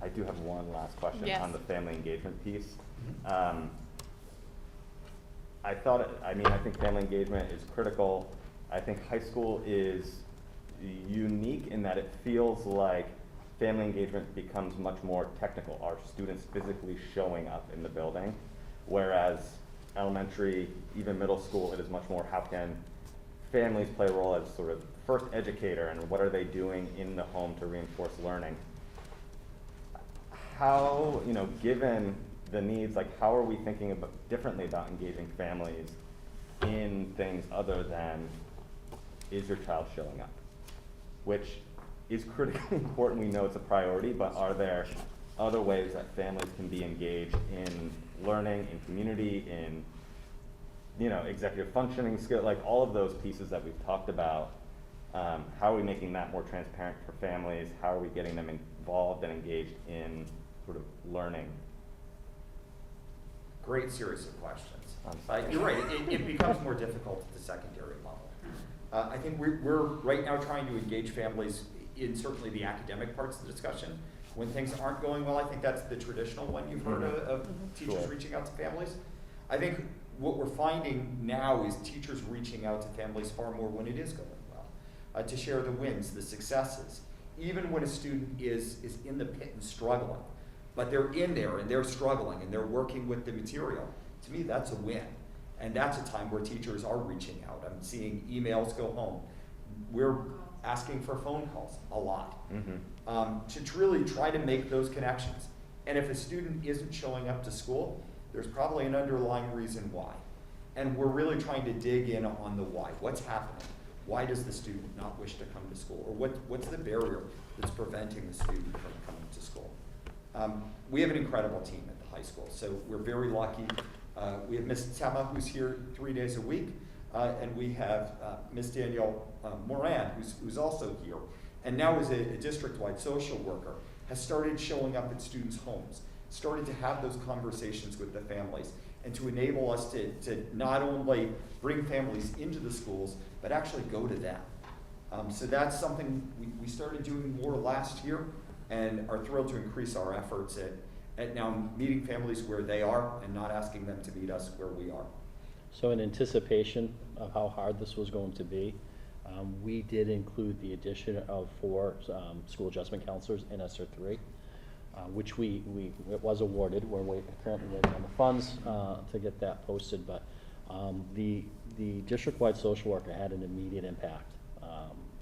I do have one last question Yes. on the family engagement piece. I think family engagement is critical. I think high school is unique in that it feels like family engagement becomes much more technical. Are students physically showing up in the building? Whereas elementary, even middle school, it is much more how can families play a role as sort of first educator, and what are they doing in the home to reinforce learning? How, you know, given the needs, like how are we thinking about differently about engaging families in things other than is your child showing up? Which is critically important, we know it's a priority, but are there other ways that families can be engaged in learning, in community, in, you know, executive functioning skill, like all of those pieces that we've talked about? How are we making that more transparent for families? How are we getting them involved and engaged in sort of learning? Great series of questions. Sorry. You're right, it becomes more difficult at the secondary level. I think we're right now trying to engage families in certainly the academic parts of the discussion. When things aren't going well, I think that's the traditional one you've heard of teachers Sure. reaching out to families. I think what we're finding now is teachers reaching out to families far more when it is going well, to share the wins, the successes. Even when a student is in the pit and struggling, but they're in there and they're struggling and they're working with the material, to me that's a win. And that's a time where teachers are reaching out. I'm seeing emails go home. We're asking for phone calls a lot to really try to make those connections. And if a student isn't showing up to school, there's probably an underlying reason why. And we're really trying to dig in on the why. What's happening? Why does the student not wish to come to school? Or what's the barrier that's preventing the student from coming to school? We have an incredible team at the high school, so we're very lucky. We have Ms. Tema, who's here 3 days a week, and we have Ms. Danielle Moran, who's also here, and now is a district-wide social worker, has started showing up at students' homes, started to have those conversations with the families, and to enable us to not only bring families into the schools, but actually go to them. So that's something we started doing more last year, and are thrilled to increase our efforts at now meeting families where they are and not asking them to meet us where we are. So in anticipation of how hard this was going to be, we did include the addition of 4 school adjustment counselors in ESSER 3, which it was awarded. We're currently waiting on the funds to get that posted, but the district-wide social worker had an immediate impact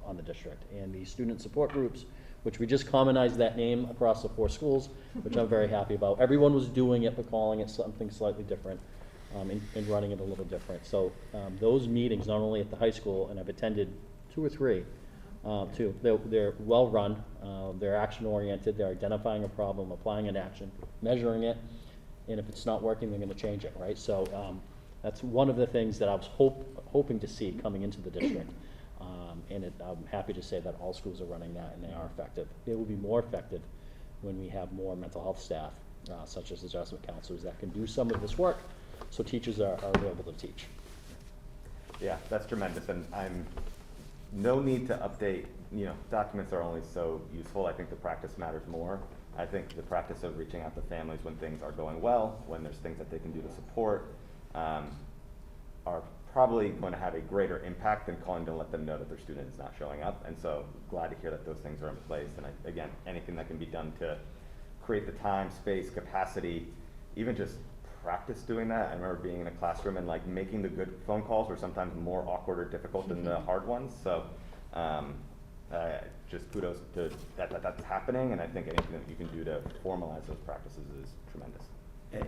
on the district. And the student support groups, which we just commonized that name across the 4 schools, which I'm very happy about. Everyone was doing it, but calling it something slightly different and running it a little different. So those meetings, not only at the high school, and I've attended 2 or 3, too, they're well-run, they're action-oriented, they're identifying a problem, applying an action, measuring it, and if it's not working, they're gonna change it, right? So that's one of the things that I was hoping to see coming into the district. I'm happy to say that all schools are running that, and they are effective. It will be more effective when we have more mental health staff, such as adjustment counselors, that can do some of this work, so teachers are available to teach. Yeah, that's tremendous, and no need to update, documents are only so useful. I think the practice matters more. I think the practice of reaching out to families when things are going well, when there's things that they can do to support, are probably going to have a greater impact than calling to let them know that their student is not showing up. And so glad to hear that those things are in place. And again, anything that can be done to create the time, space, capacity, even just practice doing that. I remember being in a classroom and like making the good phone calls were sometimes more awkward or difficult than the hard ones. So just kudos to that's happening, and I think anything that you can do to formalize those practices is tremendous.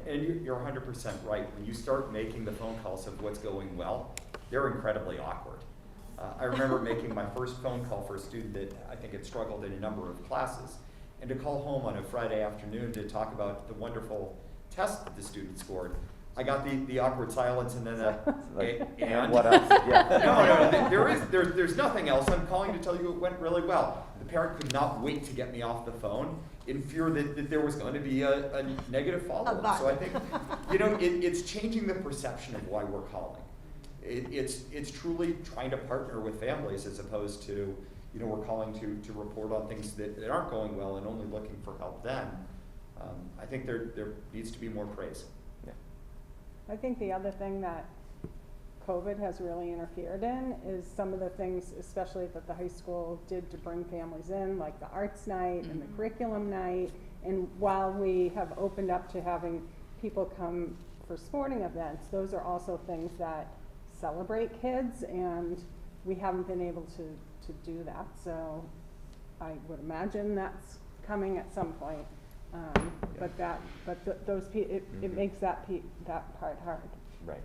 And you're 100% right. When you start making the phone calls of what's going well, they're incredibly awkward. I remember making my first phone call for a student that I think had struggled in a number of classes, and to call home on a Friday afternoon to talk about the wonderful test that the student scored. I got the awkward silence, and then and what else? Yeah. No, there's nothing else. I'm calling to tell you it went really well. The parent could not wait to get me off the phone in fear that there was going to be a negative follow-up. So I think, it's changing the perception of why we're calling. It's truly trying to partner with families as opposed to, we're calling to report on things that aren't going well and only looking for help then. I think there needs to be more praise. I think the other thing that COVID has really interfered in is some of the things, especially that the high school did to bring families in, like the arts night and the curriculum night. And while we have opened up to having people come for sporting events, those are also things that celebrate kids, and we haven't been able to do that. So I would imagine that's coming at some point. It makes that part hard. Right.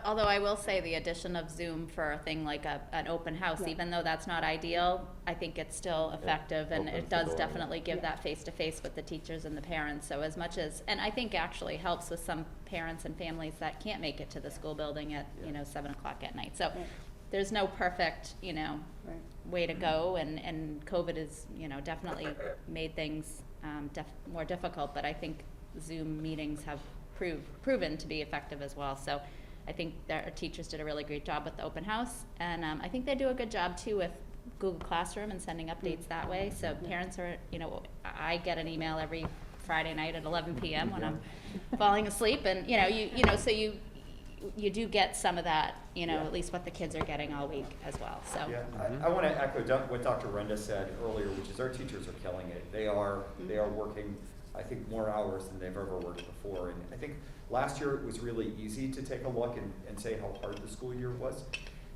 Although I will say the addition of Zoom for a thing like an open house, even though that's not ideal, I think it's still effective, and it does definitely give that face-to-face with the teachers and the parents. So as much as, and I think actually helps with some parents and families that can't make it to the school building at 7 o'clock at night. So there's no perfect way to go, and COVID has definitely made things more difficult, but I think Zoom meetings have proven to be effective as well. So I think our teachers did a really great job with the open house, and I think they do a good job too with Google Classroom and sending updates that way. So parents are, I get an email every Friday night at 11 p.m. when I'm falling asleep, and so you do get some of that, at least what the kids are getting all week as well. So I want to echo what Dr. Renda said earlier, which is our teachers are killing it. They are working, I think, more hours than they've ever worked before. And I think last year it was really easy to take a look and say how hard the school year was.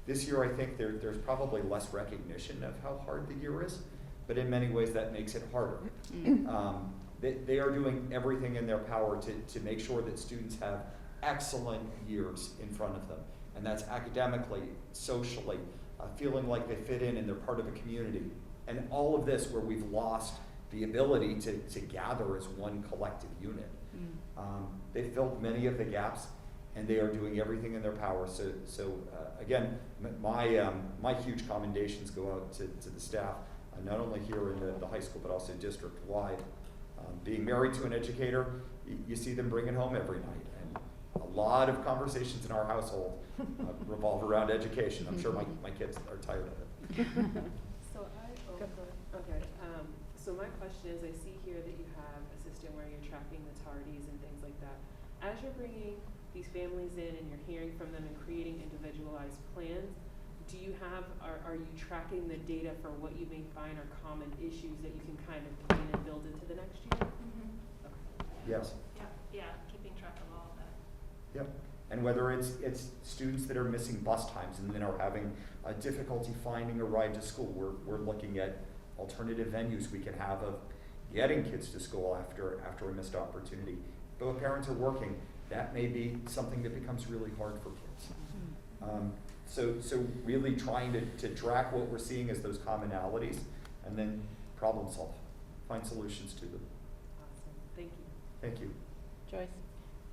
This year I think there's probably less recognition of how hard the year is, but in many ways that makes it harder. They are doing everything in their power to make sure that students have excellent years in front of them, and that's academically, socially, feeling like they fit in and they're part of a community, and all of this where we've lost the ability to gather as one collective unit. They filled many of the gaps, and they are doing everything in their power. So again, my huge commendations go out to the staff, not only here in the high school but also district-wide. Being married to an educator, you see them bring it home every night. A lot of conversations in our household revolve around education. I'm sure my kids are tired of it. So my question is, I see here that you have a system where you're tracking the tardies and things like that. As you're bringing these families in and you're hearing from them and creating individualized plans, are you tracking the data for what you may find are common issues that you can kind of plan and build into the next year? Okay. Yes. Yeah, keeping track of all of that. Yep. And whether it's students that are missing bus times and then are having difficulty finding a ride to school, we're looking at alternative venues we can have of getting kids to school after a missed opportunity. But when parents are working, that may be something that becomes really hard for kids. So really trying to track what we're seeing as those commonalities and then problem solve, find solutions to them. Awesome. Thank you. Thank you. Joyce?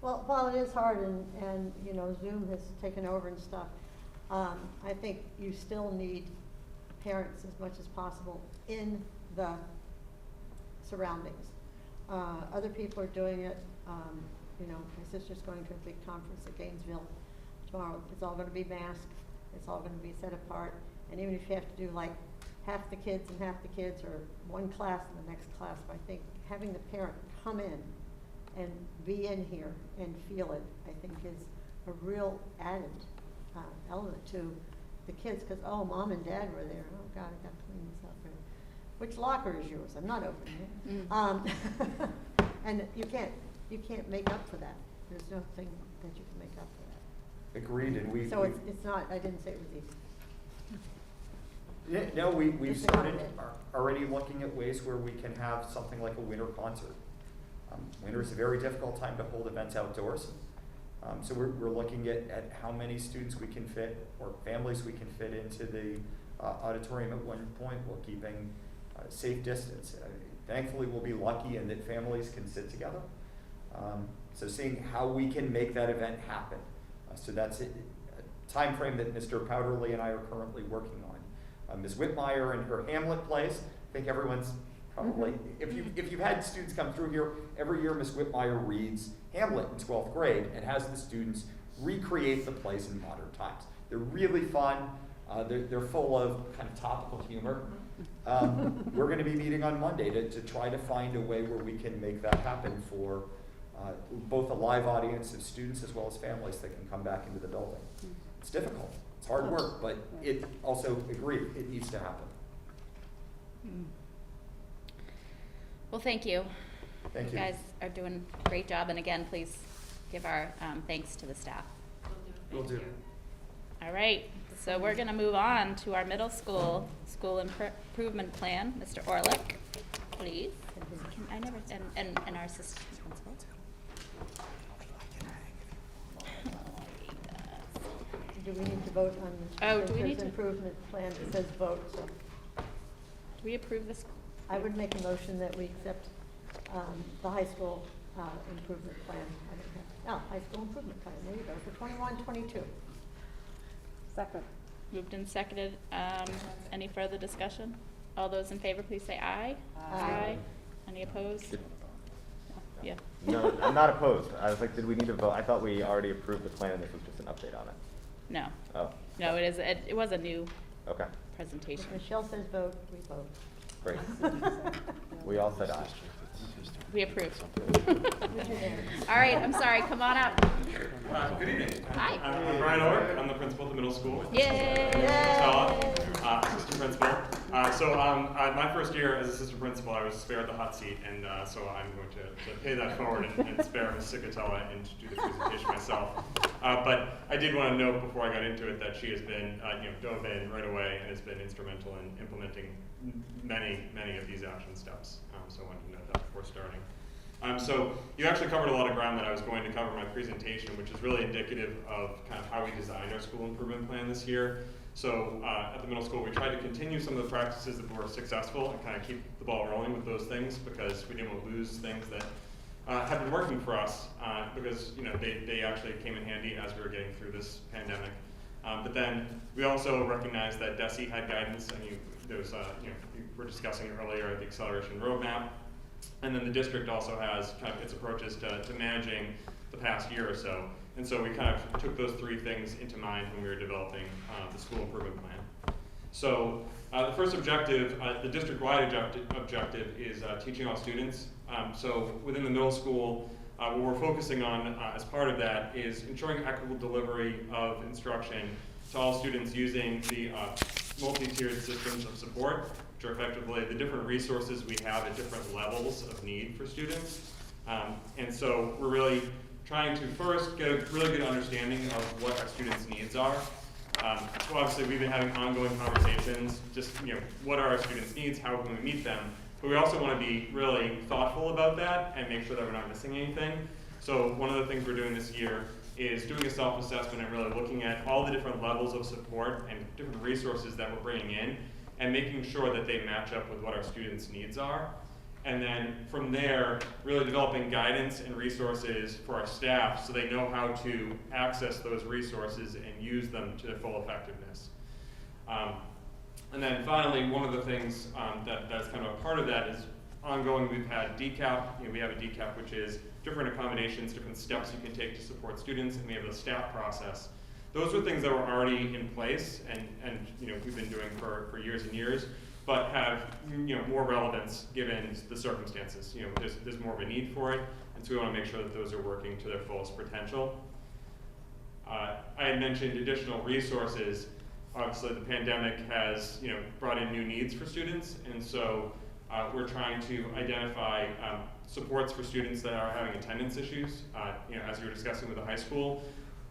Well, while it is hard and Zoom has taken over and stuff, I think you still need parents as much as possible in the surroundings. Other people are doing it. You know, my sister's going to a big conference at Gainesville tomorrow. It's all going to be masked. It's all going to be set apart. And even if you have to do like half the kids and half the kids, or one class and the next class, I think having the parent come in and be in here and feel it, I think is a real added element to the kids, because, oh, mom and dad were there. Oh, God, I got to clean this up. Which locker is yours? I'm not opening it. And you can't make up for that. There's nothing that you can make up for that. Agreed, and So it's not, I didn't say it was easy. Yeah, no, we've Just started about it. already looking at ways where we can have something like a winter concert. Winter is a very difficult time to hold events outdoors. So we're looking at how many students we can fit, or families we can fit into the auditorium at one point, while keeping safe distance. Thankfully, we'll be lucky in that families can sit together. So seeing how we can make that event happen. So that's a time frame that Mr. Powderly and I are currently working on. Ms. Whitmire and her Hamlet plays, I think everyone's probably, if you've had students come through here, every year Ms. Whitmire reads Hamlet in 12th grade and has the students recreate the plays in modern times. They're really fun. They're full of kind of topical humor. We're going to be meeting on Monday to try to find a way where we can make that happen for both a live audience of students as well as families that can come back into the building. It's difficult. It's hard work, but it also, agreed, it needs to happen. Well, thank you. Thank you. You guys are doing a great job, and again, please give our thanks to the staff. Will do. All right, so we're gonna move on to our middle school improvement plan. Mr. Orlick, please. I never, and our assistant principal. Do we need to vote on Oh, this? do we need to? Improvement plan, it says vote, so. Do we approve this? I would make a motion that we accept the high school improvement plan. High school improvement plan, there you go, for 21-22. Second. Moved and seconded. Any further discussion? All those in favor, please say aye. Aye. Any opposed? Yeah. No, I'm not opposed. I was like, did we need to vote? I thought we already approved the plan and this was just an update on it. No. Oh. No, it was a new Okay, presentation. If Michelle says vote, we vote. great. We all said aye. We approve. All right, I'm sorry, come on up. Good evening. Hi. I'm Brian Orr. I'm the principal at the middle school. Yay! Assistant principal. My first year as assistant principal, I was spared the hot seat, and so I'm going to pay that forward and spare Ms. Cicatella and do the presentation myself. But I did want to note before I got into it that she has been, dove in right away and has been instrumental in implementing many of these action steps. So I wanted to note that before starting. So you actually covered a lot of ground that I was going to cover in my presentation, which is really indicative of kind of how we designed our school improvement plan this year. So at the middle school, we tried to continue some of the practices that were successful and kind of keep the ball rolling with those things, because we didn't want to lose things that have been working for us, because they actually came in handy as we were getting through this pandemic. But then we also recognized that DESE had guidance, and you were discussing earlier the acceleration roadmap. And then the district also has kind of its approaches to managing the past year or so. And so we kind of took those three things into mind when we were developing the school improvement plan. So the first objective, the district-wide objective is teaching all students. So within the middle school, what we're focusing on as part of that is ensuring equitable delivery of instruction to all students using the multi-tiered systems of support, which are effectively the different resources we have at different levels of need for students. And so we're really trying to first get a really good understanding of what our students' needs are. So obviously we've been having ongoing conversations, just what are our students' needs, how can we meet them? But we also want to be really thoughtful about that and make sure that we're not missing anything. So one of the things we're doing this year is doing a self-assessment and really looking at all the different levels of support and different resources that we're bringing in, and making sure that they match up with what our students' needs are. And then from there, really developing guidance and resources for our staff so they know how to access those resources and use them to their full effectiveness. And then finally, one of the things that's kind of a part of that is ongoing. We've had DCAP. We have a DCAP, which is different accommodations, different steps you can take to support students, and we have the staff process. Those are things that were already in place and we've been doing for years and years, but have more relevance given the circumstances. There's more of a need for it, and so we want to make sure that those are working to their fullest potential. I had mentioned additional resources. Obviously, the pandemic has brought in new needs for students, and so we're trying to identify supports for students that are having attendance issues. As we were discussing with the high school,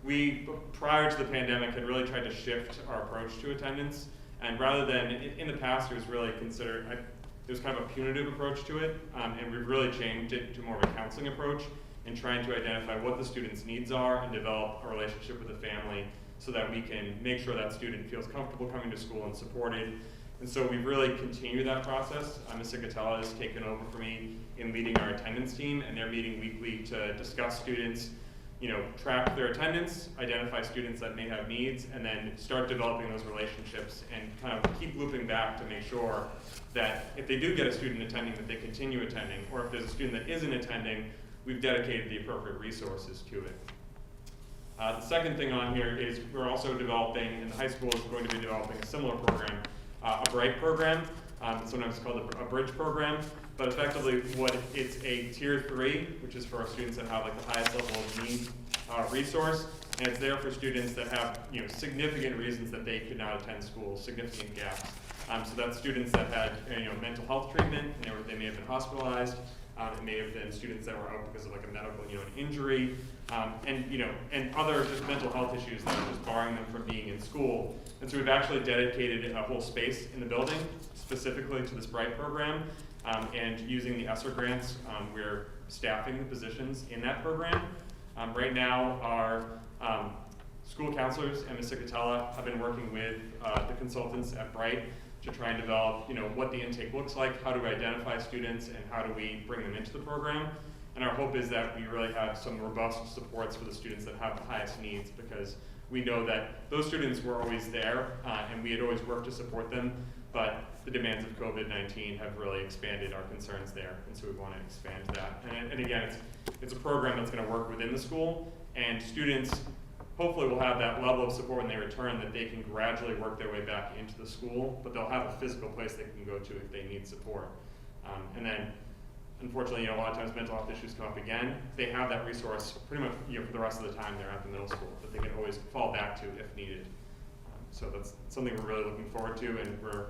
we, prior to the pandemic, had really tried to shift our approach to attendance, and rather than, in the past, it was really considered, there was kind of a punitive approach to it, and we've really changed it to more of a counseling approach and trying to identify what the student's needs are and develop a relationship with the family so that we can make sure that student feels comfortable coming to school and supported. And so we've really continued that process. Ms. Cicatella has taken over for me in leading our attendance team, and they're meeting weekly to discuss students, track their attendance, identify students that may have needs, and then start developing those relationships and kind of keep looping back to make sure that if they do get a student attending, that they continue attending, or if there's a student that isn't attending, we've dedicated the appropriate resources to it. The second thing on here is we're also developing, and the high school is going to be developing a similar program, a BRIGHT program, sometimes called a bridge program, but effectively it's a tier 3, which is for our students that have the highest level of need resource, and it's there for students that have significant reasons that they could not attend school, significant gaps. So that's students that had mental health treatment, and they may have been hospitalized. It may have been students that were out because of a medical an injury, and other just mental health issues that are just barring them from being in school. And so we've actually dedicated a whole space in the building specifically to this BRIGHT program, and using the ESSER grants, we're staffing the positions in that program. Right now, our school counselors and Ms. Cicatella have been working with the consultants at BRIGHT to try and develop, what the intake looks like, how do we identify students, and how do we bring them into the program. And our hope is that we really have some robust supports for the students that have the highest needs, because we know that those students were always there, and we had always worked to support them, but the demands of COVID-19 have really expanded our concerns there, and so we want to expand that. And again, it's a program that's going to work within the school, and students hopefully will have that level of support when they return, that they can gradually work their way back into the school, but they'll have a physical place they can go to if they need support. And then, unfortunately, a lot of times mental health issues come up again. They have that resource pretty much for the rest of the time they're at the middle school that they can always fall back to if needed. So that's something we're really looking forward to, and we're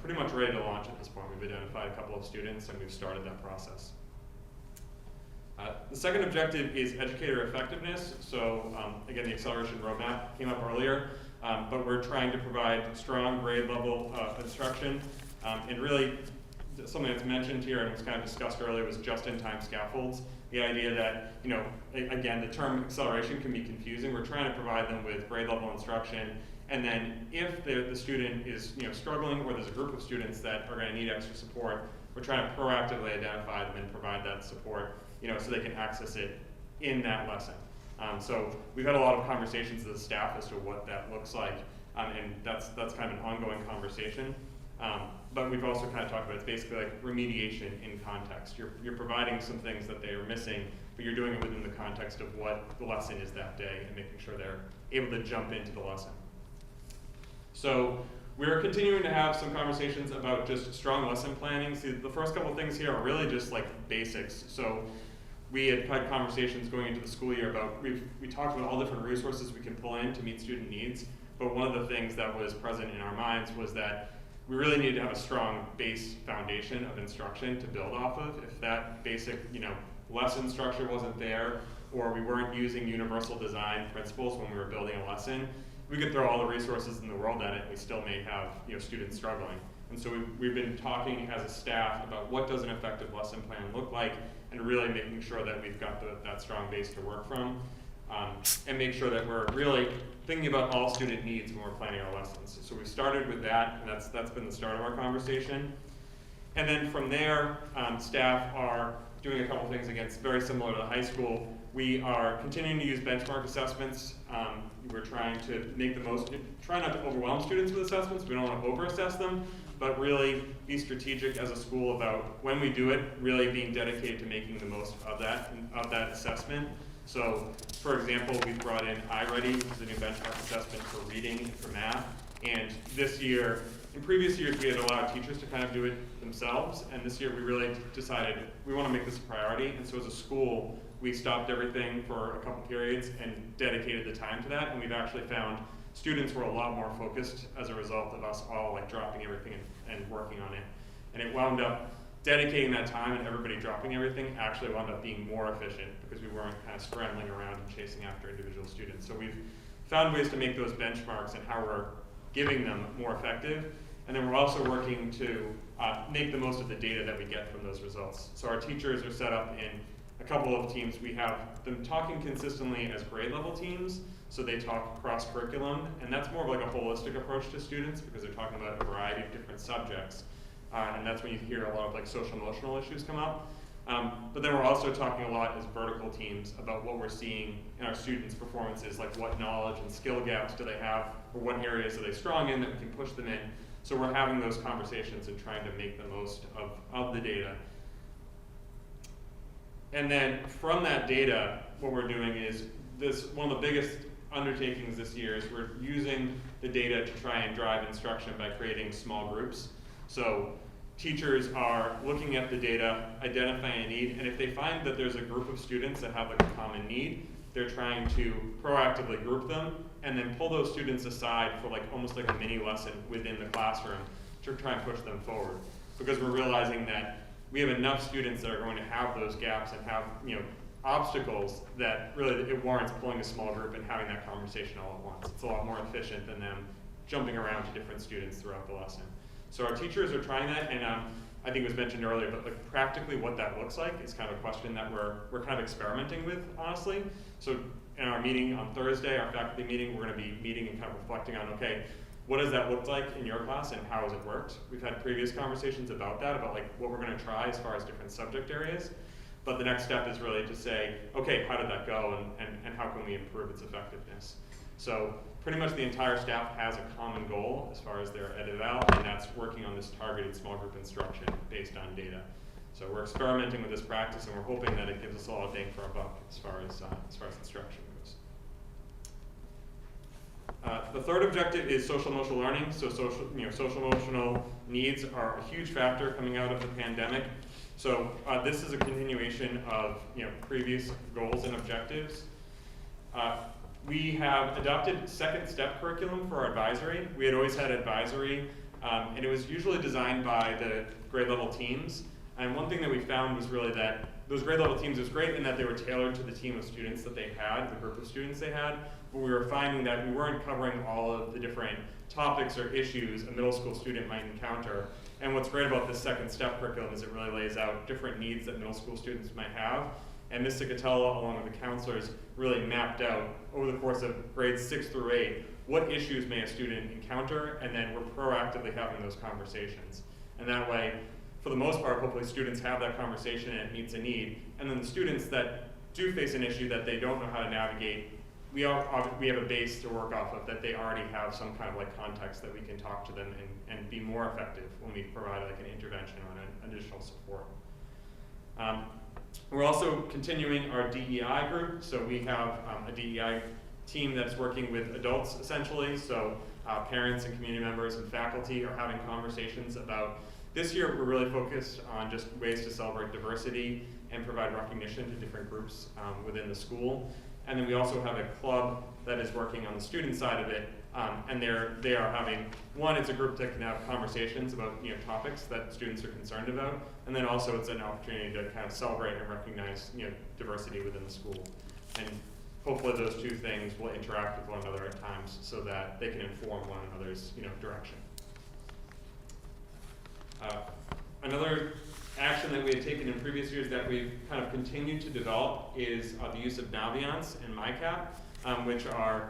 pretty much ready to launch at this point. We've identified a couple of students, and we've started that process. The second objective is educator effectiveness. So again, the acceleration roadmap came up earlier, but we're trying to provide strong grade level instruction, and really something that's mentioned here and was kind of discussed earlier was just-in-time scaffolds. The idea that, again, the term acceleration can be confusing. We're trying to provide them with grade level instruction, and then if the student is struggling, or there's a group of students that are going to need extra support, we're trying to proactively identify them and provide that support, so they can access it in that lesson. So we've had a lot of conversations as a staff as to what that looks like, and that's kind of an ongoing conversation. But we've also kind of talked about it's basically like remediation in context. You're providing some things that they are missing, but you're doing it within the context of what the lesson is that day and making sure they're able to jump into the lesson. So we're continuing to have some conversations about just strong lesson planning. See, the first couple of things here are really just like basics. So we had conversations going into the school year about, we talked about all different resources we can pull in to meet student needs, but one of the things that was present in our minds was that we really needed to have a strong base foundation of instruction to build off of. If that basic, lesson structure wasn't there, or we weren't using universal design principles when we were building a lesson, we could throw all the resources in the world at it, and we still may have students struggling. And so we've been talking as a staff about what does an effective lesson plan look like, and really making sure that we've got that strong base to work from, and make sure that we're really thinking about all student needs when we're planning our lessons. So we started with that, and that's been the start of our conversation. And then from there, staff are doing a couple things, again, very similar to the high school, We are continuing to use benchmark assessments. We're trying to make the most, try not to overwhelm students with assessments. We don't want to over-assess them, but really be strategic as a school about when we do it, really being dedicated to making the most of that assessment. So, for example, we've brought in iReady, which is a new benchmark assessment for reading and for math. And this year, in previous years, we had allowed teachers to kind of do it themselves. And this year, we really decided we want to make this a priority. And so as a school, we stopped everything for a couple periods and dedicated the time to that. And we've actually found students were a lot more focused as a result of us all like dropping everything and working on it. And it wound up dedicating that time and everybody dropping everything actually wound up being more efficient because we weren't kind of scrambling around and chasing after individual students. So we've found ways to make those benchmarks and how we're giving them more effective. And then we're also working to make the most of the data that we get from those results. So our teachers are set up in a couple of teams. We have them talking consistently as grade level teams, so they talk cross curriculum, and that's more of like a holistic approach to students because they're talking about a variety of different subjects. And that's when you hear a lot of like social emotional issues come up. But then we're also talking a lot as vertical teams about what we're seeing in our students' performances, like what knowledge and skill gaps do they have, or what areas are they strong in that we can push them in. So we're having those conversations and trying to make the most of the data. And then from that data, what we're doing is one of the biggest undertakings this year is we're using the data to try and drive instruction by creating small groups. So teachers are looking at the data, identifying a need, and if they find that there's a group of students that have like a common need, they're trying to proactively group them and then pull those students aside for like almost like a mini lesson within the classroom to try and push them forward. Because we're realizing that we have enough students that are going to have those gaps and have, you know, obstacles that really it warrants pulling a small group and having that conversation all at once. It's a lot more efficient than them jumping around to different students throughout the lesson. So our teachers are trying that, and I think it was mentioned earlier, but like practically what that looks like is kind of a question that we're kind of experimenting with, honestly. So in our meeting on Thursday, our faculty meeting, we're going to be meeting and kind of reflecting on, okay, what does that look like in your class and how has it worked? We've had previous conversations about that, about like what we're going to try as far as different subject areas. But the next step is really to say, okay, how did that go and how can we improve its effectiveness? So pretty much the entire staff has a common goal as far as their ed eval, and that's working on this targeted small group instruction based on data. So we're experimenting with this practice and we're hoping that it gives us a lot of bang for our buck as far as instruction goes. The third objective is social emotional learning. So social emotional needs are a huge factor coming out of the pandemic. So this is a continuation of previous goals and objectives. We have adopted second step curriculum for our advisory. We had always had advisory, and it was usually designed by the grade level teams. And one thing that we found was really that those grade level teams was great in that they were tailored to the team of students that they had, the group of students they had, but we were finding that we weren't covering all of the different topics or issues a middle school student might encounter. And what's great about this second step curriculum is it really lays out different needs that middle school students might have. And Ms. Cicatella, along with the counselors, really mapped out over the course of grades 6 through 8, what issues may a student encounter, and then we're proactively having those conversations. And that way, for the most part, hopefully students have that conversation and it meets a need. And then the students that do face an issue that they don't know how to navigate, we have a base to work off of that they already have some kind of like context that we can talk to them and be more effective when we provide like an intervention or an additional support. We're also continuing our DEI group. So we have a DEI team that's working with adults essentially. So parents and community members and faculty are having conversations about, this year we're really focused on just ways to celebrate diversity and provide recognition to different groups within the school. And then we also have a club that is working on the student side of it. And they are having, one, it's a group that can have conversations about topics that students are concerned about, and then also it's an opportunity to kind of celebrate and recognize diversity within the school. And hopefully those two things will interact with one another at times so that they can inform one another's direction. Another action that we had taken in previous years that we've kind of continued to develop is the use of Naviance and MyCap, which are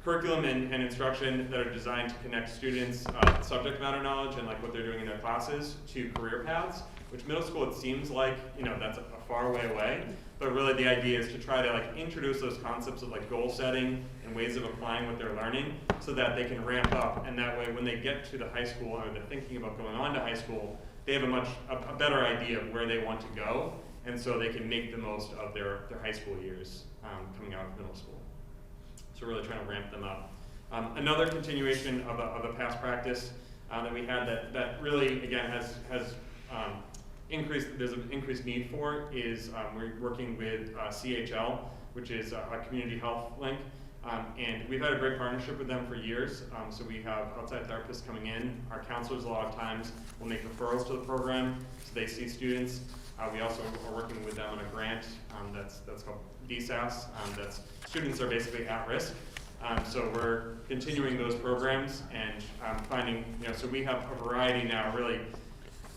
curriculum and instruction that are designed to connect students' subject matter knowledge and like what they're doing in their classes to career paths, which middle school, it seems like, that's a far way away. But really the idea is to try to like introduce those concepts of like goal setting and ways of applying what they're learning so that they can ramp up, and that way when they get to the high school or they're thinking about going on to high school, they have a better idea of where they want to go, and so they can make the most of their high school years coming out of middle school. So really trying to ramp them up. Another continuation of a past practice that we had that really, again, has there's an increased need for is we're working with CHL, which is a community health link. And we've had a great partnership with them for years. So we have outside therapists coming in. Our counselors a lot of times will make referrals to the program so they see students. We also are working with them on a grant that's called DSAS. That's students are basically at risk. So we're continuing those programs and finding, so we have a variety now, really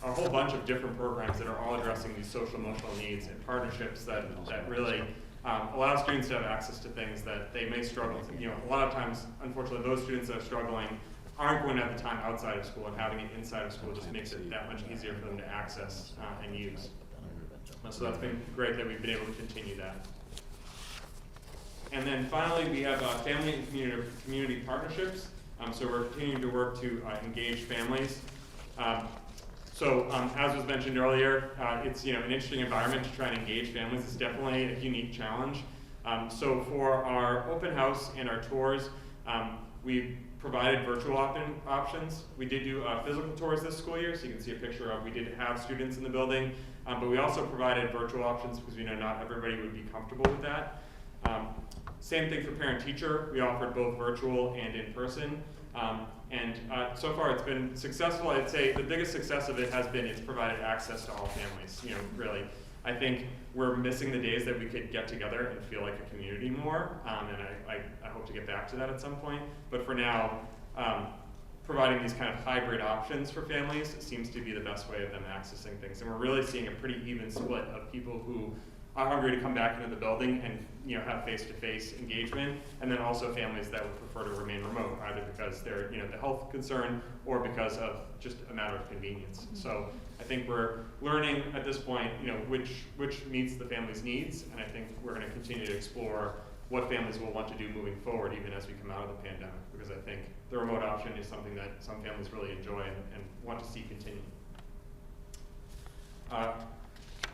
a whole bunch of different programs that are all addressing these social emotional needs and partnerships that really allow students to have access to things that they may struggle to. A lot of times, unfortunately, those students that are struggling aren't going to have the time outside of school, and having it inside of school just makes it that much easier for them to access and use. So that's been great that we've been able to continue that. And then finally, we have family and community partnerships. So we're continuing to work to engage families. As was mentioned earlier, it's an interesting environment to try and engage families. It's definitely a unique challenge. So for our open house and our tours, we provided virtual options. We did do physical tours this school year, so you can see a picture of, we did have students in the building, but we also provided virtual options because we know not everybody would be comfortable with that. Same thing for parent-teacher. We offered both virtual and in-person. So far it's been successful. I'd say the biggest success of it has been it's provided access to all families. Really, I think we're missing the days that we could get together and feel like a community more, and I hope to get back to that at some point. But for now, providing these kind of hybrid options for families seems to be the best way of them accessing things. And we're really seeing a pretty even split of people who are hungry to come back into the building and have face-to-face engagement, and then also families that would prefer to remain remote, either because they're the health concern or because of just a matter of convenience. So I think we're learning at this point, which meets the family's needs, and I think we're going to continue to explore what families will want to do moving forward, even as we come out of the pandemic, because I think the remote option is something that some families really enjoy and want to see continue.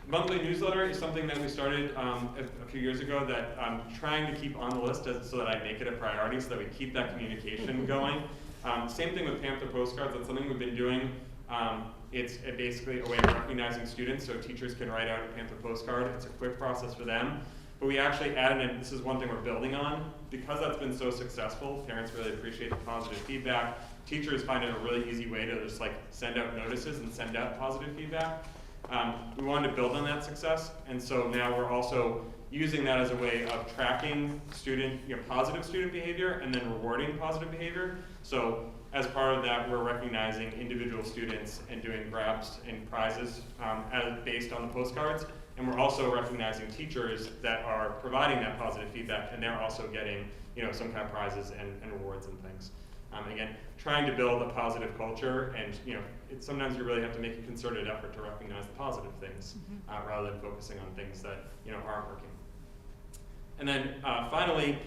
Monthly newsletter is something that we started a few years ago that I'm trying to keep on the list so that I make it a priority, so that we keep that communication going. Same thing with Panther postcards. That's something we've been doing. It's basically a way of recognizing students, so teachers can write out a Panther postcard. It's a quick process for them. But we actually added, and this is one thing we're building on, because that's been so successful, parents really appreciate the positive feedback. Teachers find it a really easy way to just send out notices and send out positive feedback. We wanted to build on that success, and so now we're also using that as a way of tracking positive student behavior and then rewarding positive behavior. So as part of that, we're recognizing individual students and doing grabs and prizes based on the postcards, and we're also recognizing teachers that are providing that positive feedback, and they're also getting some kind of prizes and rewards and things. Again, trying to build a positive culture, and sometimes you really have to make a concerted effort to recognize the positive things rather than focusing on things that aren't working. And then finally,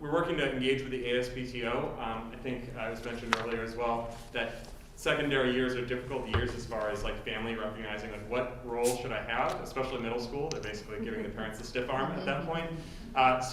we're working to engage with the ASPTO. I think it was mentioned earlier as well that secondary years are difficult years as far as family recognizing what role should I have, especially middle school. They're basically giving the parents the stiff arm at that point.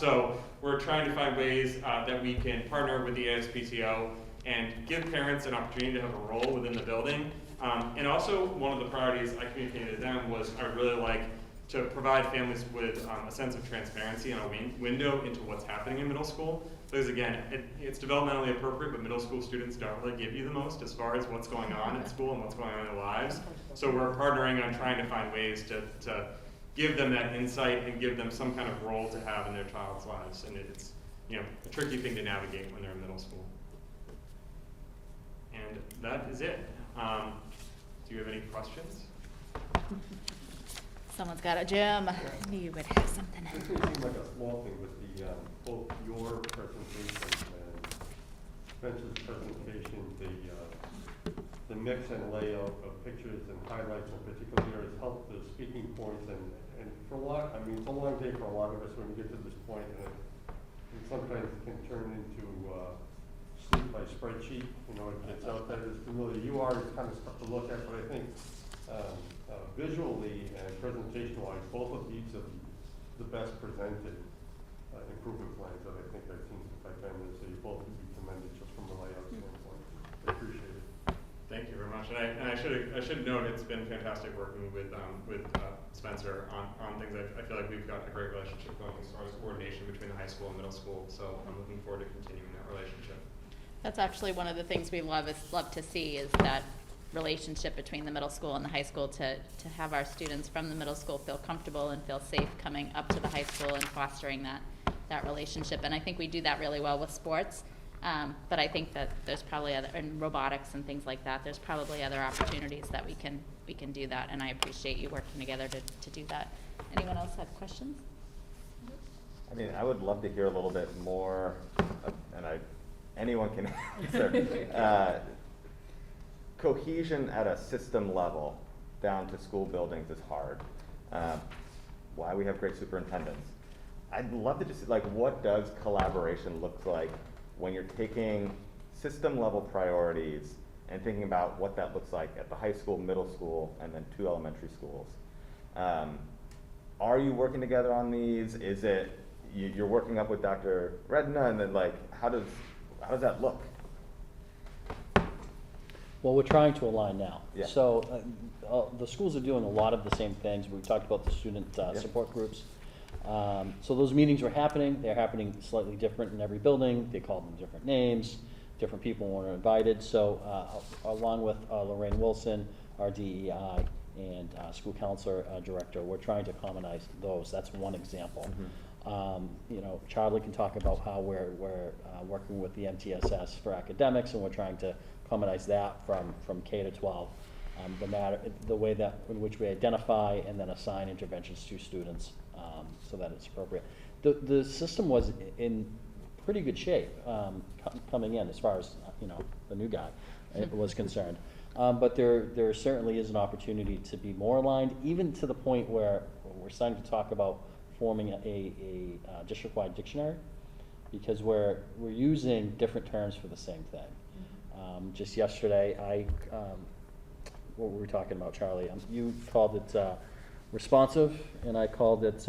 So we're trying to find ways that we can partner with the ASPTO and give parents an opportunity to have a role within the building. And also one of the priorities I communicated to them was I would really like to provide families with a sense of transparency and a window into what's happening in middle school. Because again, it's developmentally appropriate, but middle school students don't really give you the most as far as what's going on at school and what's going on in their lives. So we're partnering on trying to find ways to give them that insight and give them some kind of role to have in their child's lives. And it's a tricky thing to navigate when they're in middle school. And that is it. Do you have any questions? Someone's got a gym. I knew you would have something. It seems like a small thing, but both your presentation Spencer's presentation, the mix and layout of pictures and highlights in particular areas help the speaking points, and for a lot, I mean, it's a long day for a lot of us when we get to this point, and it sometimes can turn into sleep by spreadsheet, you know, it gets out there, as familiar you are, it's kind of stuff to look at, but I think visually and presentation-wise, both of these are the best presented improvement plans that I think I've seen since I've been there, so you both would be commended just from the layout standpoint. I appreciate it. Thank you very much. And I should note it's been fantastic working with Spencer on things. I feel like we've got a great relationship going as far as coordination between the high school and middle school. So I'm looking forward to continuing that relationship. That's actually one of the things we love to see is that relationship between the middle school and the high school, to have our students from the middle school feel comfortable and feel safe coming up to the high school and fostering that relationship. And I think we do that really well with sports. But I think that there's probably other, in robotics and things like that, there's probably other opportunities that we can do that, and I appreciate you working together to do that. Anyone else have questions? I mean, I would love to hear a little bit more, and anyone can answer. Cohesion at a system level down to school buildings is hard. Why we have great superintendents. I'd love to just, like, what does collaboration look like when you're taking system level priorities and thinking about what that looks like at the high school, middle school, and then 2 elementary schools? Are you working together on these? Is it you're working up with Dr. Redna, and then, like, how does that look? Well, we're trying to align now. Yeah. So the schools are doing a lot of the same things. We talked about the student support groups. So those meetings were happening. They're happening slightly different in every building. They called them different names. Different people weren't invited. So along with Lorraine Wilson, our DEI, and school counselor director, we're trying to commonize those. That's one example. Mm-hmm. You know, Charlie can talk about how we're working with the MTSS for academics, and we're trying to commonize that from K to 12. The way that in which we identify and then assign interventions to students, so that it's appropriate. The system was in pretty good shape coming in, as far as the new guy was concerned. But there certainly is an opportunity to be more aligned, even to the point where we're starting to talk about forming a district-wide dictionary, because we're using different terms for the same thing. Just yesterday, what were we talking about, Charlie? You called it responsive, and I called it.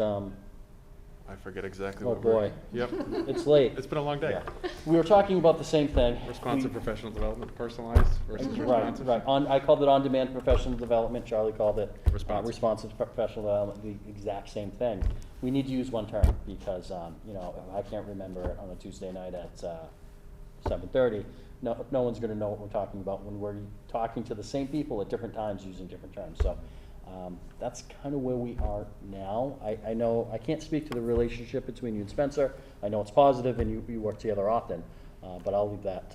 I forget exactly. Oh what boy. Yep. It's late. It's been a long day. Yeah. We were talking about the same thing. Responsive professional development, personalized versus responsive. Right. I called it on-demand professional development. Charlie called it responsive professional development. The exact same thing. We need to use one term because I can't remember it on a Tuesday night at 7:30. No one's going to know what we're talking about when we're talking to the same people at different times using different terms. So that's kind of where we are now. I know I can't speak to the relationship between you and Spencer. I know it's positive and you work together often, but I'll leave that.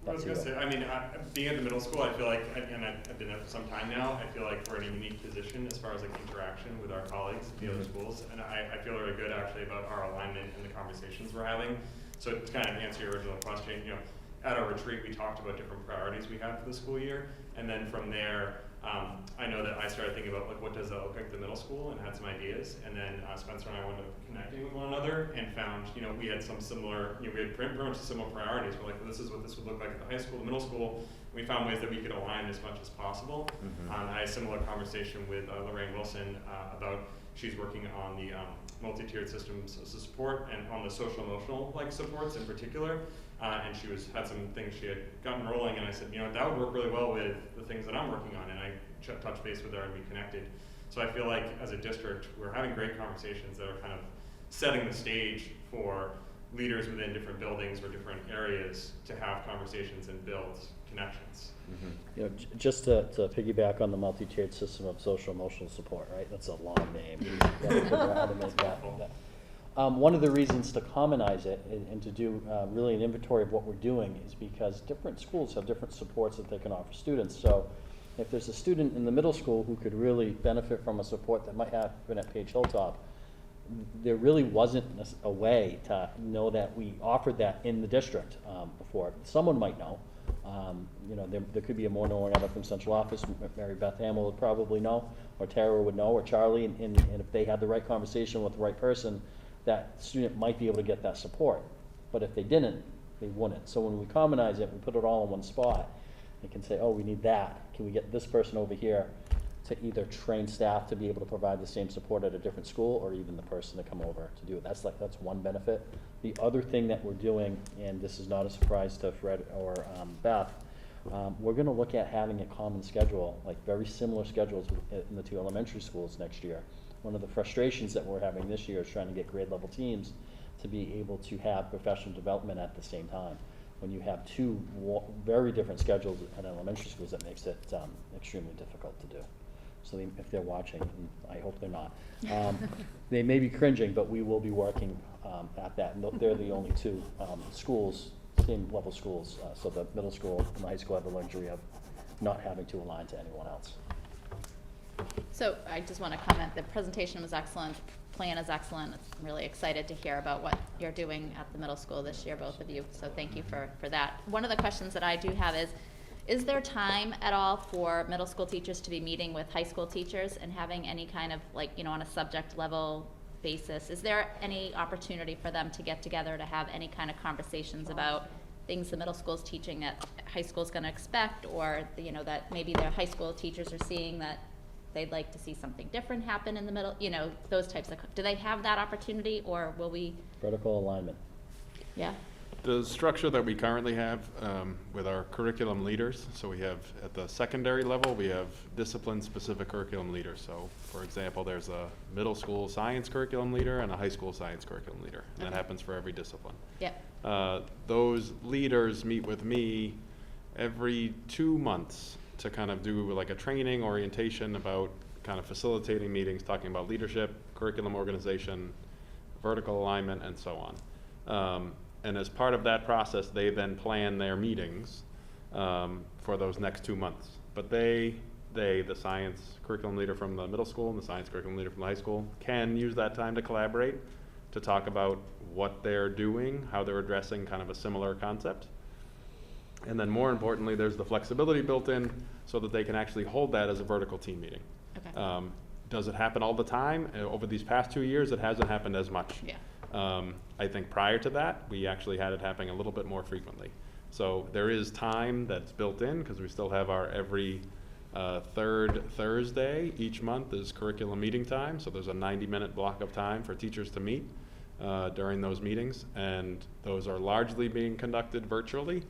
I was going to say, I mean, being at the middle school, I feel like, and I've been there for some time now, I feel like we're in a unique position as far as like interaction with our colleagues at the other schools, and I feel really good actually about our alignment and the conversations we're having. So to kind of answer your original question, at our retreat we talked about different priorities we had for the school year, and then from there, I know that I started thinking about like what does that look like at the middle school, and had some ideas, and then Spencer and I wound up connecting with one another and found we had some similar, we had pretty much similar priorities. We're like, well, this is what this would look like at the high school, the middle school. We found ways that we could align as much as possible. Mm-hmm. I had a similar conversation with Lorraine Wilson about she's working on the multi-tiered systems of support and on the social emotional supports in particular. And she had some things she had gotten rolling, and I said, that would work really well with the things that I'm working on, and I touched base with her and we connected. So I feel like as a district, we're having great conversations that are kind of setting the stage for leaders within different buildings or different areas to have conversations and build connections. Mm-hmm. Just to piggyback on the multi-tiered system of social emotional support, right? That's a long name. You gotta figure out how to make that. One of the reasons to commonize it and to do really an inventory of what we're doing is because different schools have different supports that they can offer students. So if there's a student in the middle school who could really benefit from a support that might happen at Page Hilltop, there really wasn't a way to know that we offered that in the district before. Someone might know. You know, there could be a more knowing of it from central office. Mary Beth Hamill would probably know, or Tara would know, or Charlie, and if they had the right conversation with the right person, that student might be able to get that support. But if they didn't, they wouldn't. So when we commonize it, we put it all in one spot, and can say, oh, we need that. Can we get this person over here to either train staff to be able to provide the same support at a different school, or even the person to come over to do it? That's one benefit. The other thing that we're doing, and this is not a surprise to Fred or Beth, we're gonna look at having a common schedule, like very similar schedules in the 2 elementary schools next year. One of the frustrations that we're having this year is trying to get grade level teams to be able to have professional development at the same time. When you have 2 very different schedules at elementary schools, that makes it extremely difficult to do. So if they're watching, and I hope they're not, they may be cringing, but we will be working at that. And they're the only 2 schools, same level schools, so the middle school and the high school have the luxury of not having to align to anyone else. So I just want to comment, the presentation was excellent, plan is excellent. I'm really excited to hear about what you're doing at the middle school this year, both of you, so thank you for that. One of the questions that I do have is there time at all for middle school teachers to be meeting with high school teachers and having any kind of, like, you know, on a subject level basis? Is there any opportunity for them to get together to have any kind of conversations about things the middle school's teaching that high school's going to expect, or, you know, that maybe their high school teachers are seeing that they'd like to see something different happen in the middle, you know, those types of, do they have that opportunity, or will we? Vertical alignment. Yeah. The structure that we currently have with our curriculum leaders, so we have at the secondary level, we have discipline-specific curriculum leaders. So, for example, there's a middle school science curriculum leader and a high school science curriculum leader. And that happens for every discipline. Yep. Those leaders meet with me every 2 months to kind of do like a training orientation about kind of facilitating meetings, talking about leadership, curriculum organization, vertical alignment, and so on. And as part of that process, they then plan their meetings for those next 2 months. But the science curriculum leader from the middle school and the science curriculum leader from the high school can use that time to collaborate, to talk about what they're doing, how they're addressing kind of a similar concept. And then more importantly, there's the flexibility built in so that they can actually hold that as a vertical team meeting. Okay. Does it happen all the time? Over these past 2 years, it hasn't happened as much. Yeah. I think prior to that, we actually had it happening a little bit more frequently. So there is time that's built in, because we still have our every third Thursday each month is curriculum meeting time. So there's a 90-minute block of time for teachers to meet during those meetings. And those are largely being conducted virtually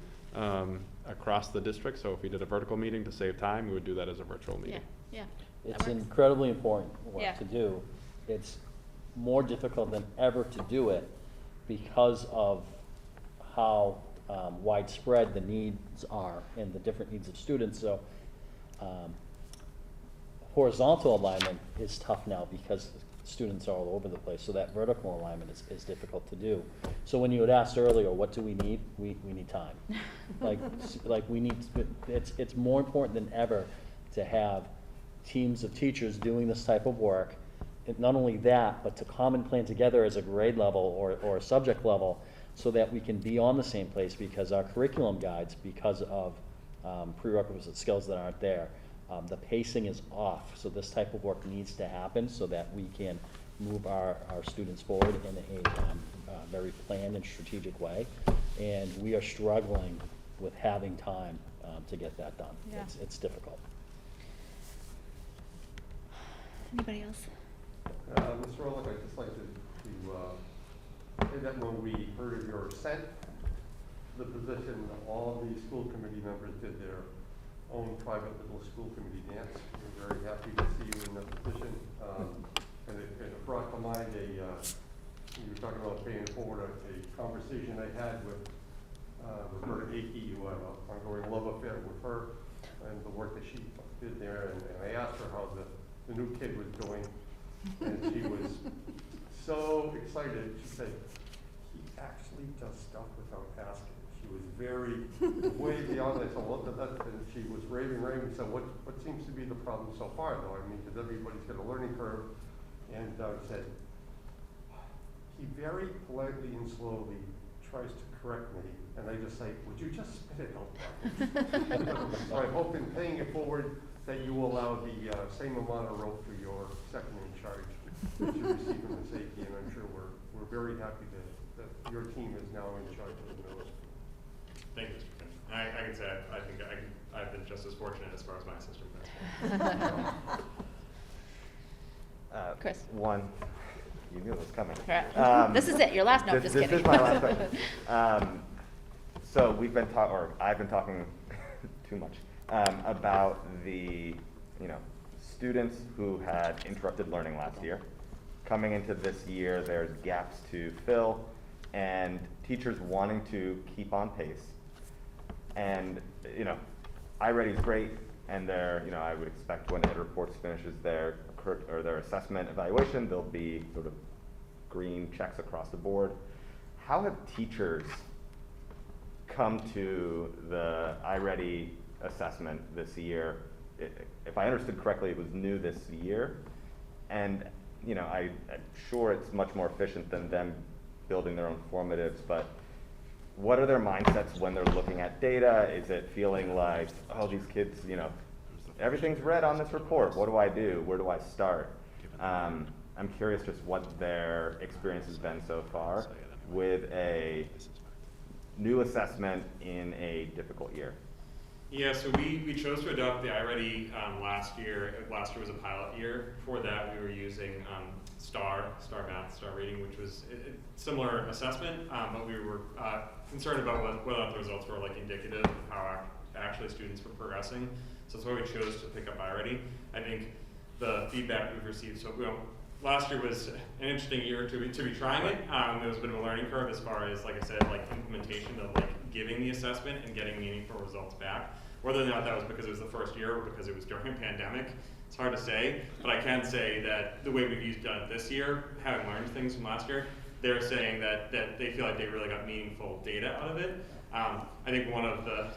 across the district. So if we did a vertical meeting to save time, we would do that as a virtual meeting. Yeah. It's incredibly important work Yeah. to do. It's more difficult than ever to do it because of how widespread the needs are and the different needs of students. So horizontal alignment is tough now because students are all over the place. So that vertical alignment is difficult to do. So when you had asked earlier, what do we need? We need time. like we need, it's more important than ever to have teams of teachers doing this type of work. And not only that, but to common plan together as a grade level or a subject level so that we can be on the same place, because our curriculum guides, because of prerequisite skills that aren't there, the pacing is off. So this type of work needs to happen so that we can move our students forward in a very planned and strategic way. And we are struggling with having time to get that done. Yeah. It's difficult. Anybody else? Mr. Ehrlich, I'd just like to say that when we heard of your ascent to the position, all of the school committee members did their own private little school committee dance. We're very happy to see you in that position. And it brought to mind you were talking about paying it forward, a conversation I had with Roberta Akey, who I have an ongoing love affair with her and the work that she did there. And I asked her how the new kid was doing. And she was so excited. She said, he actually does stuff without asking. She was very, way beyond that. So and she was raving. So what seems to be the problem so far, though? I mean, because everybody's got a learning curve. And I said, he very politely and slowly tries to correct me, and I just say, would you just spit it out? So I hope in paying it forward that you will allow the same amount of rope for your second in charge that you received from the safety, and I'm sure we're very happy that your team is now in charge of the middle school. Thank you, Mr. Finn. I can say I think I've been just as fortunate as far as my assistant principal. Chris. One, you knew it was coming. Correct. This is it, your last, no, just This kidding. is my last question. So we've been I've been talking too much about the, students who had interrupted learning last year. Coming into this year, there's gaps to fill, and teachers wanting to keep on pace. And, iReady is great, and I would expect when Ed Reports finishes their assessment evaluation, there'll be sort of green checks across the board. How have teachers come to the iReady assessment this year? If I understood correctly, it was new this year, and I'm sure it's much more efficient than them building their own formatives, but what are their mindsets when they're looking at data? Is it feeling like, oh, these kids, everything's red on this report, what do I do? Where do I start? I'm curious just what their experience has been so far with a new assessment in a difficult year. Yeah, so we chose to adopt the iReady last year. Last year was a pilot year. Before that, we were using STAR Math, STAR Reading, which was a similar assessment, but we were concerned about whether the results were indicative of how actually students were progressing. So that's why we chose to pick up iReady. I think the feedback we've received, last year was an interesting year to be trying it. There was a bit of a learning curve as far as, like I said, implementation of giving the assessment and getting meaningful results back. Whether or not that was because it was the first year or because it was during a pandemic, it's hard to say. But I can say that the way we've done it this year, having learned things from last year, they're saying that they feel like they really got meaningful data out of it. I think one of the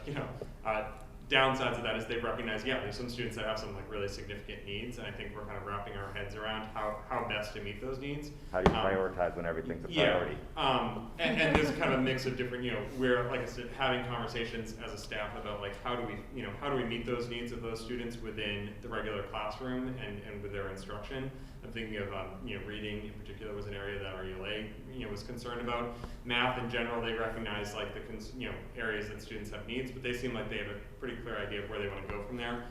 downsides of that is they recognize, there's some students that have some really significant needs, and I think we're kind of wrapping our heads around how best to meet those needs. How do you prioritize when everything's a priority? And there's kind of a mix of different, we're, like I said, having conversations as a staff about how do we meet those needs of those students within the regular classroom and with their instruction. I'm thinking of, reading in particular was an area that our ELA, was concerned about. Math in general, they recognize the areas that students have needs, but they seem like they have a pretty clear idea of where they want to go from there.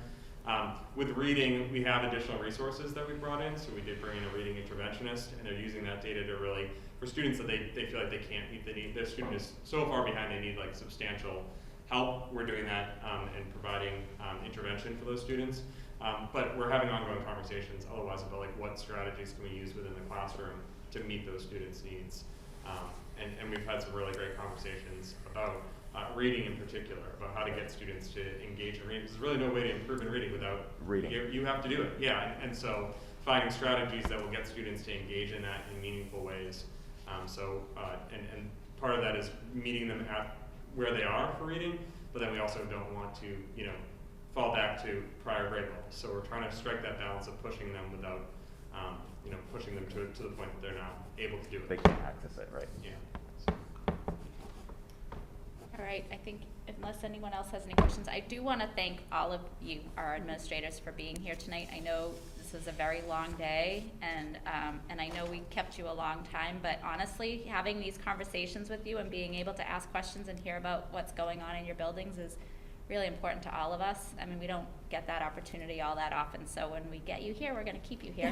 With reading, we have additional resources that we brought in. So we did bring in a reading interventionist, and they're using that data to really, for students that they feel like they can't meet the need, their student is so far behind they need substantial help. We're doing that and providing intervention for those students. But we're having ongoing conversations otherwise about what strategies can we use within the classroom to meet those students' needs. And we've had some really great conversations about reading in particular, about how to get students to engage in reading. There's really no way to improve in reading without reading. You have to do it, and so finding strategies that will get students to engage in that in meaningful ways. And part of that is meeting them at where they are for reading, but then we also don't want to, fall back to prior grade levels. So we're trying to strike that balance of pushing them without, pushing them to the point that they're not able to do it. They can't access it, right? Yeah. All right, I think unless anyone else has any questions, I do want to thank all of you, our administrators, for being here tonight. I know this was a very long day, and I know we kept you a long time, but honestly, having these conversations with you and being able to ask questions and hear about what's going on in your buildings is really important to all of us. I mean, we don't get that opportunity all that often, so when we get you here, we're going to keep you here.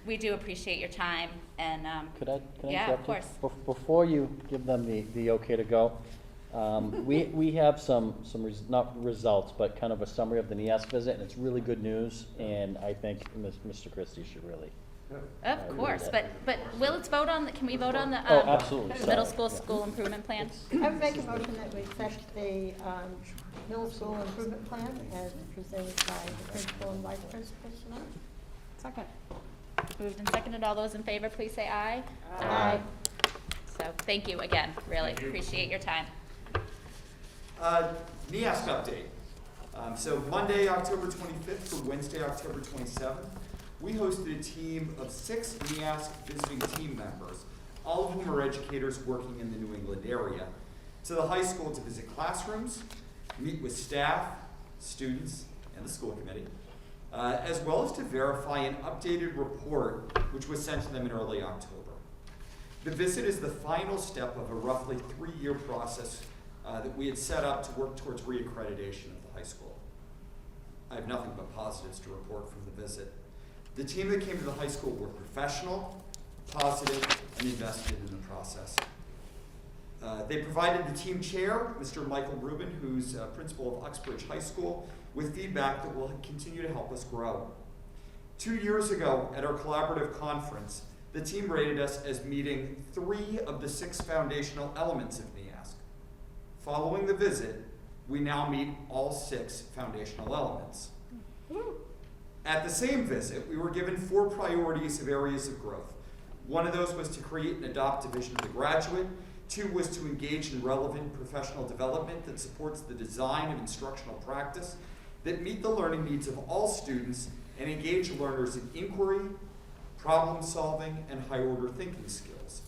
We do appreciate your time, and Could I yeah, interrupt of course. you? Before you give them the okay to go, we have some not results, but kind of a summary of the NEAS visit, and it's really good news, and I think Mr. Christie should really. Of course, but can we vote on the absolutely. middle school improvement plan? I would make a motion that we accept the middle school improvement plan as presented by the principal and vice principal tonight. Second. Moved and seconded. All those in favor, please say aye. Aye. So thank you again. Really appreciate your time. NEASC update. So Monday, October 25th to Wednesday, October 27th. we hosted a team of 6 NEASC visiting team members, all of whom are educators working in the New England area, to the high school to visit classrooms, meet with staff, students, and the school committee, as well as to verify an updated report which was sent to them in early October. The visit is the final step of a roughly 3-year process that we had set up to work towards reaccreditation of the high school. I have nothing but positives to report from the visit. The team that came to the high school were professional, positive, and invested in the process. They provided the team chair, Mr. Michael Rubin, who's principal of Uxbridge High School, with feedback that will continue to help us grow. 2 years ago at our collaborative conference, the team rated us as meeting 3 of the 6 foundational elements of NEASC. Following the visit, we now meet all 6 foundational elements. At the same visit, we were given 4 priorities of areas of growth. One of those was to create and adopt a vision of the graduate. 2 was to engage in relevant professional development that supports the design of instructional practice that meet the learning needs of all students and engage learners in inquiry, problem solving, and high order thinking skills.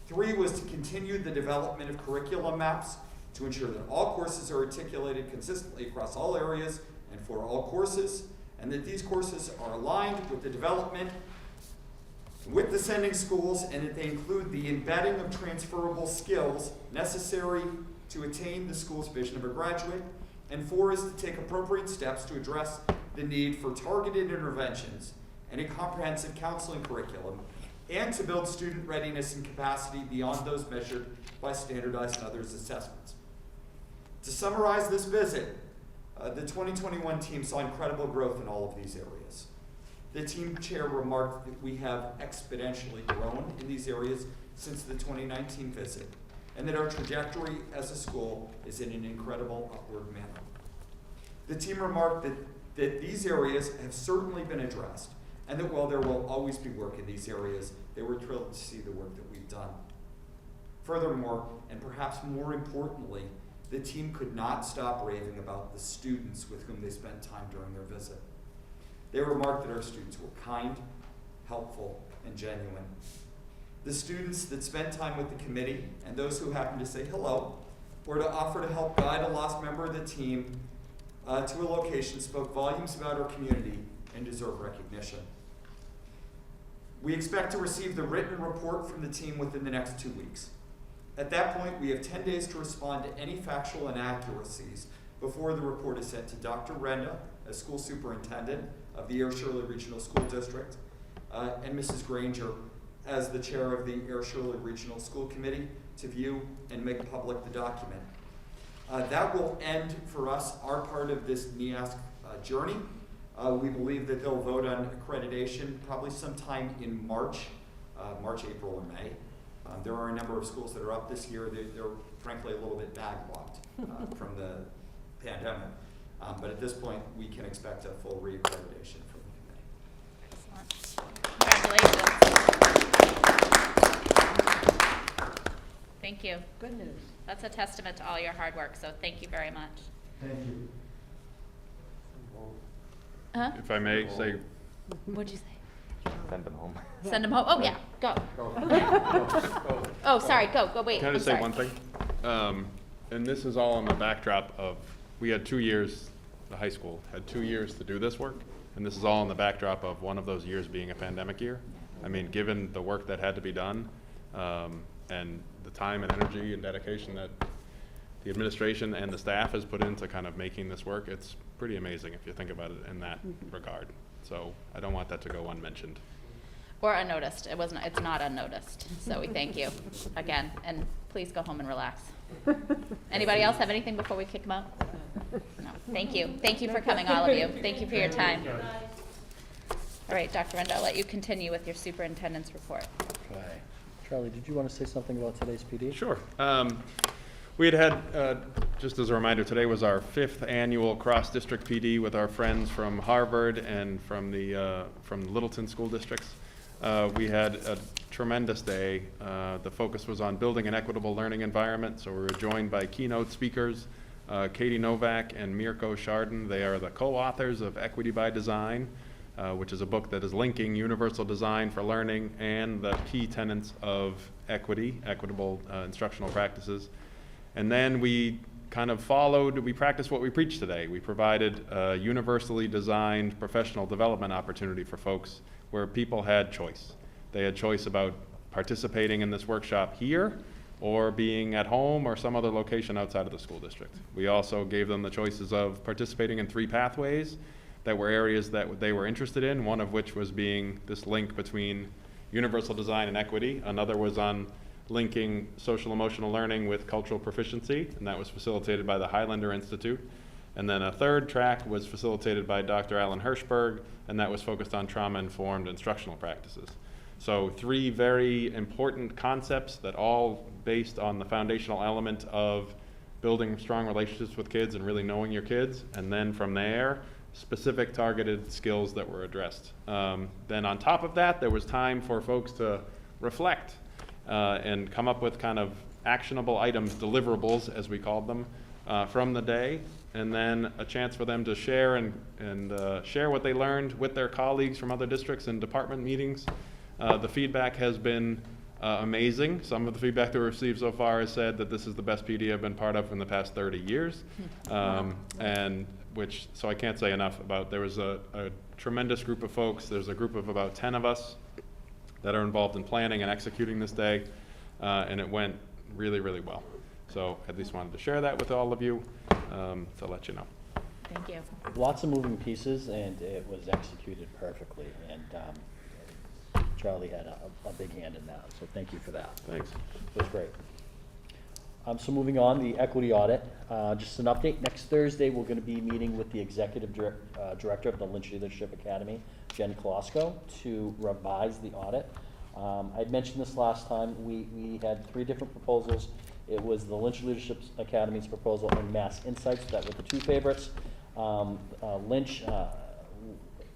3 was to continue the development of curriculum maps to ensure that all courses are articulated consistently across all areas and for all courses, and that these courses are aligned with the development with the sending schools, and that they include the embedding of transferable skills necessary to attain the school's vision of a graduate. And 4 is to take appropriate steps to address the need for targeted interventions and a comprehensive counseling curriculum, and to build student readiness and capacity beyond those measured by standardized and others assessments. To summarize this visit, the 2021 team saw incredible growth in all of these areas. The team chair remarked that we have exponentially grown in these areas since the 2019 visit, and that our trajectory as a school is in an incredible upward manner. The team remarked that these areas have certainly been addressed, and that while there will always be work in these areas, they were thrilled to see the work that we've done. Furthermore, and perhaps more importantly, the team could not stop raving about the students with whom they spent time during their visit. They remarked that our students were kind, helpful, and genuine. The students that spent time with the committee and those who happened to say hello or to offer to help guide a lost member of the team to a location spoke volumes about our community and deserve recognition. We expect to receive the written report from the team within the next 2 weeks. At that point, we have 10 days to respond to any factual inaccuracies before the report is sent to Dr. Renda, as school superintendent of the Air Shirley Regional School District, and Mrs. Granger as the chair of the Air Shirley Regional School Committee to view and make public the document. That will end for us our part of this NEASC journey. We believe that they'll vote on accreditation probably sometime in March, April, or May. There are a number of schools that are up this year. They're frankly a little bit backlogged from the pandemic. But at this point, we can expect a full reaccreditation from the committee. Excellent. Congratulations. Thank you. Good news. That's a testament to all your hard work, so thank you very much. Thank you. Huh? If I may say, What'd you say? Send them home. Send them home? Oh, yeah, go. Oh, sorry, go, wait. can I just I'm say sorry. one thing? And this is all on the backdrop of, we had 2 years, the high school had 2 years to do this work, and this is all on the backdrop of one of those years being a pandemic year. I mean, given the work that had to be done, and the time and energy and dedication that the administration and the staff has put into kind of making this work, it's pretty amazing if you think about it in that regard. So I don't want that to go unmentioned. Or unnoticed. It's not unnoticed. So we thank you again, and please go home and relax. Anybody else have anything before we kick them out? No. Thank you. Thank you for coming, all of you. Thank you for your time. All right, Dr. Renda, I'll let you continue with your superintendent's report. Okay. Charlie, did you want to say something about today's PD? Sure. We had, just as a reminder, today was our 5th annual cross-district PD with our friends from Harvard and from the Littleton school districts. We had a tremendous day. The focus was on building an equitable learning environment, so we were joined by keynote speakers, Katie Novak and Mirko Chardin. They are the co-authors of Equity by Design, which is a book that is linking universal design for learning and the key tenets of equitable instructional practices. And then we we practiced what we preached today. We provided a universally designed professional development opportunity for folks where people had choice. They had choice about participating in this workshop here or being at home or some other location outside of the school district. We also gave them the choices of participating in 3 pathways that were areas that they were interested in, one of which was being this link between universal design and equity. Another was on linking social emotional learning with cultural proficiency, and that was facilitated by the Highlander Institute. And then a third track was facilitated by Dr. Alan Hirschberg, and that was focused on trauma-informed instructional practices. So 3 very important concepts that all based on the foundational element of building strong relationships with kids and really knowing your kids, and then from there, specific targeted skills that were addressed. Then on top of that, there was time for folks to reflect and come up with kind of actionable items, deliverables as we called them, from the day, and then a chance for them to share and share what they learned with their colleagues from other districts and department meetings. The feedback has been amazing. Some of the feedback that we received so far has said that this is the best PD I've been part of in the past 30 years. And which, so I can't say enough about. There was a tremendous group of folks. There's a group of about 10 of us that are involved in planning and executing this day, and it went really, really well. So at least wanted to share that with all of you to let you know. Thank you. Lots of moving pieces, and it was executed perfectly, and Charlie had a big hand in that, so thank you for that. Thanks. It was great. So moving on, the equity audit. Just an update. Next Thursday, we're going to be meeting with the executive director of the Lynch Leadership Academy, Jen Kolosko, to revise the audit. I'd mentioned this last time. We had 3 different proposals. It was the Lynch Leadership Academy's proposal and Mass Insights that were the 2 favorites. Lynch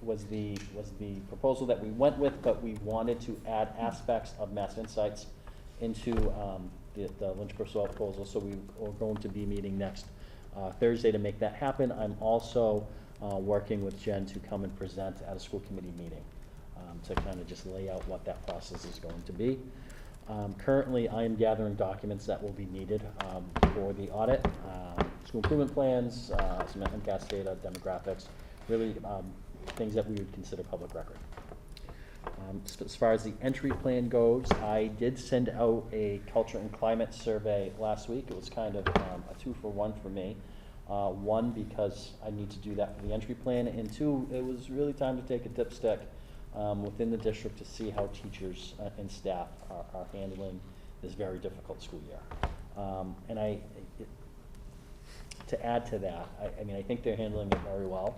was the proposal that we went with, but we wanted to add aspects of Mass Insights into the Lynch proposal, so we are going to be meeting next Thursday to make that happen. I'm also working with Jen to come and present at a school committee meeting to kind of just lay out what that process is going to be. Currently, I am gathering documents that will be needed for the audit, school improvement plans, some MCAS data, demographics, really things that we would consider public record. As far as the entry plan goes, I did send out a culture and climate survey last week. It was kind of a 2-for-1 for me. 1, because I need to do that for the entry plan, and 2, it was really time to take a dipstick within the district to see how teachers and staff are handling this very difficult school year. And to add to that, I mean, I think they're handling it very well.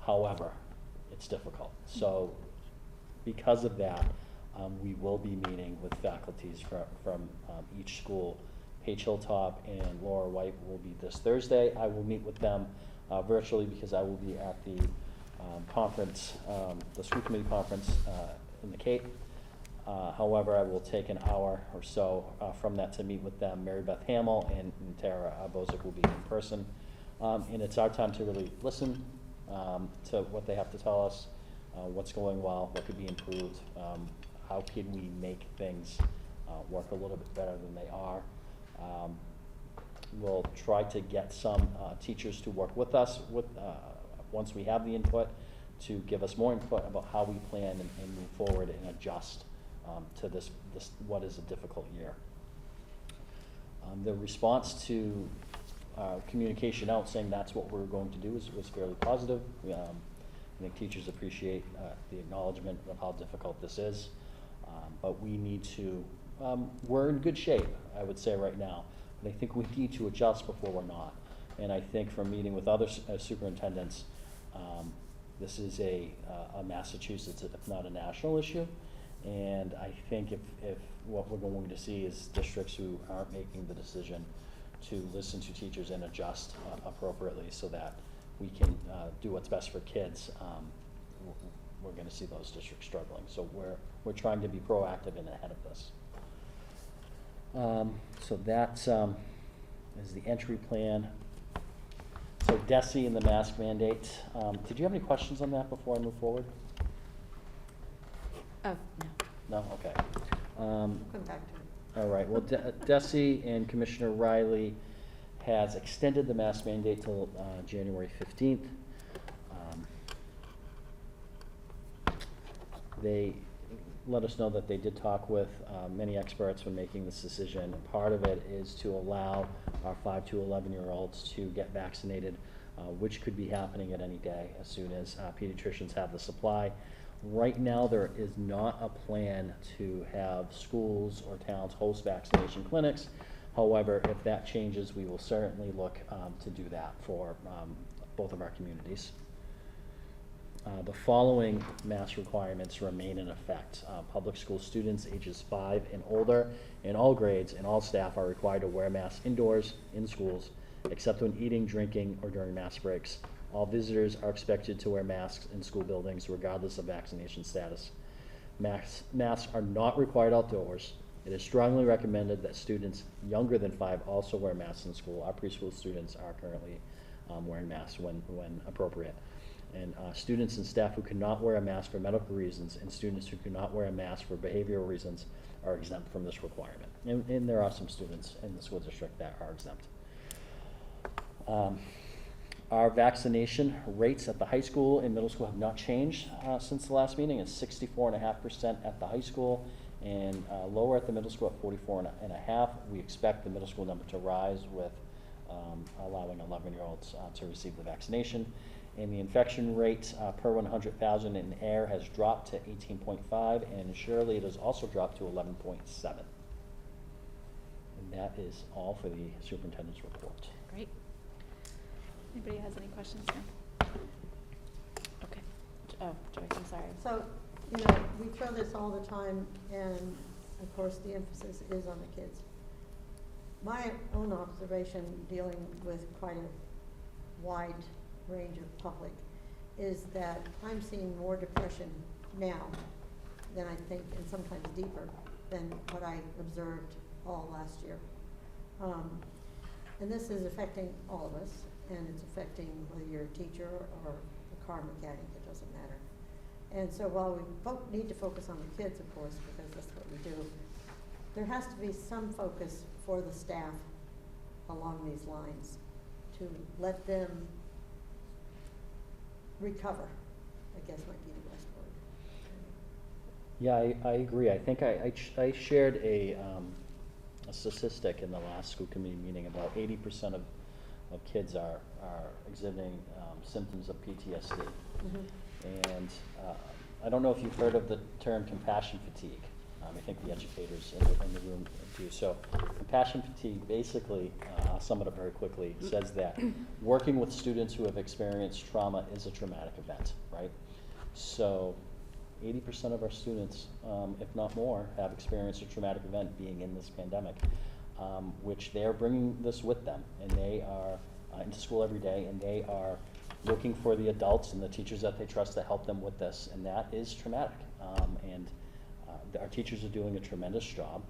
However, it's difficult. So because of that, we will be meeting with faculties from each school. Paige Hilltop and Laura White will be this Thursday. I will meet with them virtually because I will be at the conference, the school committee conference in the Cape. However, I will take an hour or so from that to meet with them. Mary Beth Hamill and Tara Bozick will be in person. And it's our time to really listen to what they have to tell us, what's going well, what could be improved, how can we make things work a little bit better than they are. We'll try to get some teachers to work with us once we have the input, to give us more input about how we plan and move forward and adjust to this what is a difficult year. The response to communication out saying that's what we're going to do was fairly positive. I think teachers appreciate the acknowledgement of how difficult this is, but we need to, we're in good shape, I would say right now, but I think we need to adjust before we're not. And I think from meeting with other superintendents, this is a Massachusetts, if not a national issue. And I think if what we're going to see is districts who aren't making the decision to listen to teachers and adjust appropriately so that we can do what's best for kids, we're going to see those districts struggling. So we're trying to be proactive and ahead of this. So that is the entry plan. So DESE and the mask mandate, did you have any questions on that before I move forward? Oh, no. No, okay. Come back to it. All right, well, DESE and Commissioner Riley has extended the mask mandate till January 15th. They let us know that they did talk with many experts when making this decision. Part of it is to allow our 5 to 11-year-olds to get vaccinated, which could be happening at any day as soon as pediatricians have the supply. Right now, there is not a plan to have schools or towns host vaccination clinics. However, if that changes, we will certainly look to do that for both of our communities. The following mask requirements remain in effect. Public school students ages 5 and older in all grades and all staff are required to wear masks indoors in schools, except when eating, drinking, or during mask breaks. All visitors are expected to wear masks in school buildings regardless of vaccination status. Masks are not required outdoors. It is strongly recommended that students younger than 5 also wear masks in school. Our preschool students are currently wearing masks when appropriate. And students and staff who cannot wear a mask for medical reasons and students who cannot wear a mask for behavioral reasons are exempt from this requirement. And there are some students in the school district that are exempt. Our vaccination rates at the high school and middle school have not changed since the last meeting. It's 64.5% at the high school and lower at the middle school at 44.5%. We expect the middle school number to rise with allowing 11-year-olds to receive the vaccination. And the infection rate per 100,000 in air has dropped to 18.5, and in Shirley it has also dropped to 11.7. And that is all for the superintendent's report. Great. Anybody has any questions here? Okay. Oh, Joyce, I'm sorry. So, you know, we throw this all the time, and of course the emphasis is on the kids. My own observation, dealing with quite a wide range of public, is that I'm seeing more depression now than I think, and sometimes deeper than what I observed all last year. And this is affecting all of us, and it's affecting whether you're a teacher or a car mechanic, it doesn't matter. And so while we need to focus on the kids, of course, because that's what we do, there has to be some focus for the staff along these lines to let them recover, I guess might be the best word. Yeah, I agree. I think I shared a statistic in the last school committee meeting. About 80% of kids are exhibiting symptoms of PTSD. Mm-hmm. And I don't know if you've heard of the term compassion fatigue. I think the educators in the room do. So compassion fatigue basically, I'll sum it up very quickly, says that working with students who have experienced trauma is a traumatic event, right? So 80% of our students, if not more, have experienced a traumatic event being in this pandemic, which they're bringing this with them. And they are into school every day, and they are looking for the adults and the teachers that they trust to help them with this, and that is traumatic. Our teachers are doing a tremendous job,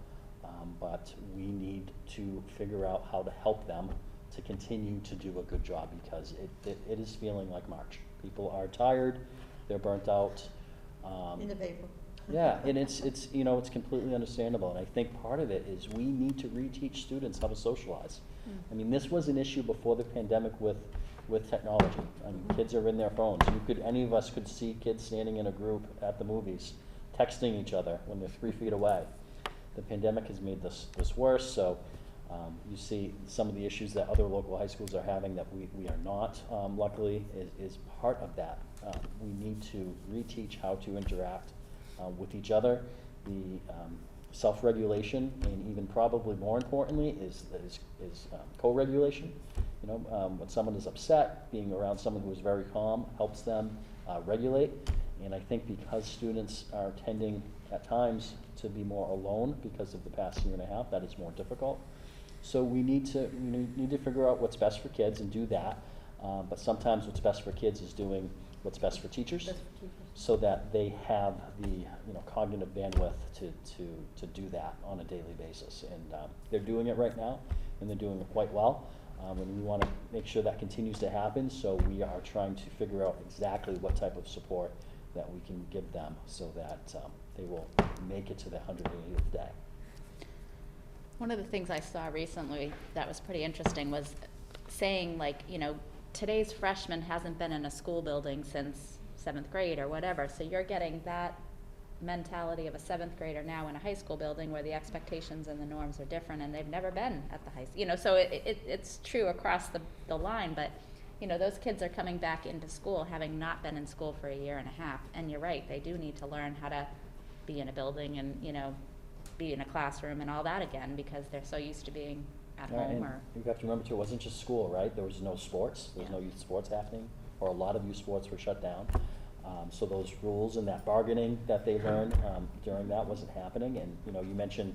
but we need to figure out how to help them to continue to do a good job, because it is feeling like March. People are tired, they're burnt out. In the paper. Yeah, and it's you know, it's completely understandable, and I think part of it is we need to reteach students how to socialize. I mean, this was an issue before the pandemic with technology. I mean, kids are in their phones. Any of us could see kids standing in a group at the movies, texting each other when they're 3 feet away. The pandemic has made this worse, so you see some of the issues that other local high schools are having that we are not, luckily, is part of that. We need to reteach how to interact with each other. The self-regulation, and even probably more importantly, is co-regulation. You know, when someone is upset, being around someone who is very calm helps them regulate. And I think because students are tending at times to be more alone because of the past year and a half, that is more difficult. So we need to figure out what's best for kids and do that. But sometimes what's best for kids is doing what's best for teachers, so that they have the cognitive bandwidth to do that on a daily basis. And they're doing it right now, and they're doing it quite well. And we want to make sure that continues to happen, so we are trying to figure out exactly what type of support that we can give them so that they will make it to the 180th day. One of the things I saw recently that was pretty interesting was saying, like, you know, today's freshman hasn't been in a school building since 7th grade or whatever, so you're getting that mentality of a 7th grader now in a high school building where the expectations and the norms are different, and they've never been at the high school, you know, so it's true across the line, but, you know, those kids are coming back into school having not been in school for a year and a half, and you're right, they do need to learn how to be in a building and, you know, be in a classroom and all that again, because they're so used to being at Right, home and or. you have to remember too, it wasn't just school, right? There was no sports, there was no youth sports happening, or a lot of youth sports were shut down. So those rules and that bargaining that they learned during that wasn't happening. And, you know, you mentioned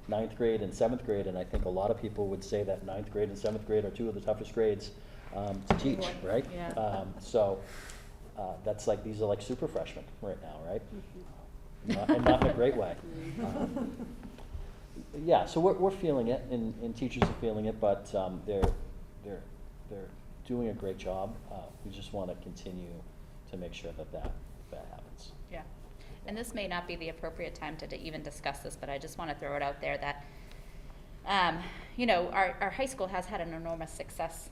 9th grade and 7th grade, and I think a lot of people would say that 9th grade and 7th grade are two of the toughest grades to teach, right? Yeah. That's like, these are like super freshmen right now, right? And not in a great way. Yeah, so we're feeling it, and teachers are feeling it, but they're doing a great job. We just want to continue to make sure that happens. Yeah, and this may not be the appropriate time to even discuss this, but I just want to throw it out there that, you know, our high school has had an enormous success,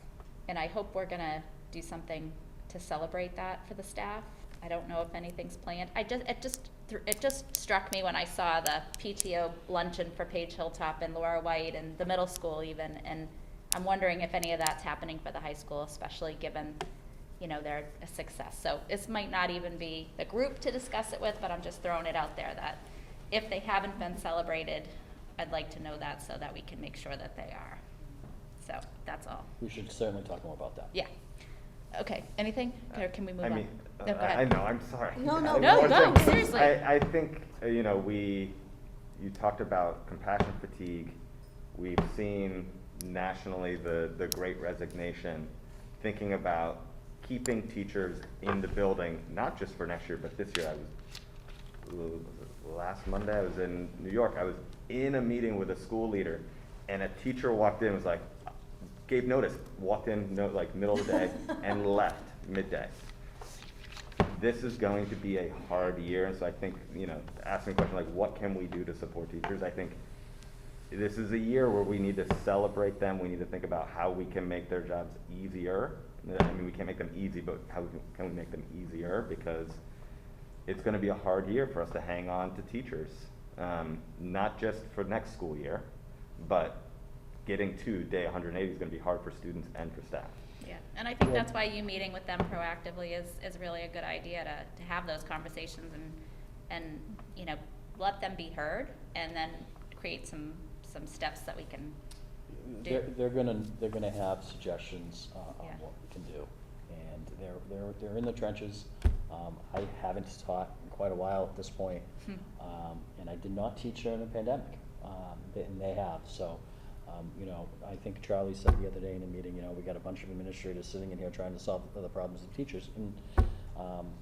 and I hope we're going to do something to celebrate that for the staff. I don't know if anything's planned. It just struck me when I saw the PTO luncheon for Page Hilltop and Laura White and the middle school even, and I'm wondering if any of that's happening for the high school, especially given, you know, they're a success. So this might not even be the group to discuss it with, but I'm just throwing it out there that if they haven't been celebrated, I'd like to know that so that we can make sure that they are. So that's all. We should certainly talk more about that. Yeah. Okay, anything, or can we move I on? mean, No, go I ahead. know, I'm sorry. No, no. No, One go, thing, seriously. I think, you know, you talked about compassion fatigue. We've seen nationally the Great Resignation, thinking about keeping teachers in the building, not just for next year, but this year. Last Monday, I was in New York. I was in a meeting with a school leader, and a teacher walked in, was like, gave notice, walked in, like middle of the day, and left midday. This is going to be a hard year, and so I think, you know, asking a question like, what can we do to support teachers? I think this is a year where we need to celebrate them. We need to think about how we can make their jobs easier. I mean, we can't make them easy, but how can we make them easier? Because it's going to be a hard year for us to hang on to teachers, not just for next school year, but getting to day 180 is going to be hard for students and for staff. Yeah, and I think that's why you meeting with them proactively is really a good idea to have those conversations and you know, let them be heard and then create some steps that we can do. They're gonna have suggestions on what we can do, and they're in the trenches. I haven't taught in quite a while at this point, and I did not teach during the pandemic, and they have. So, you know, I think Charlie said the other day in a meeting, you know, we got a bunch of administrators sitting in here trying to solve the problems of teachers, and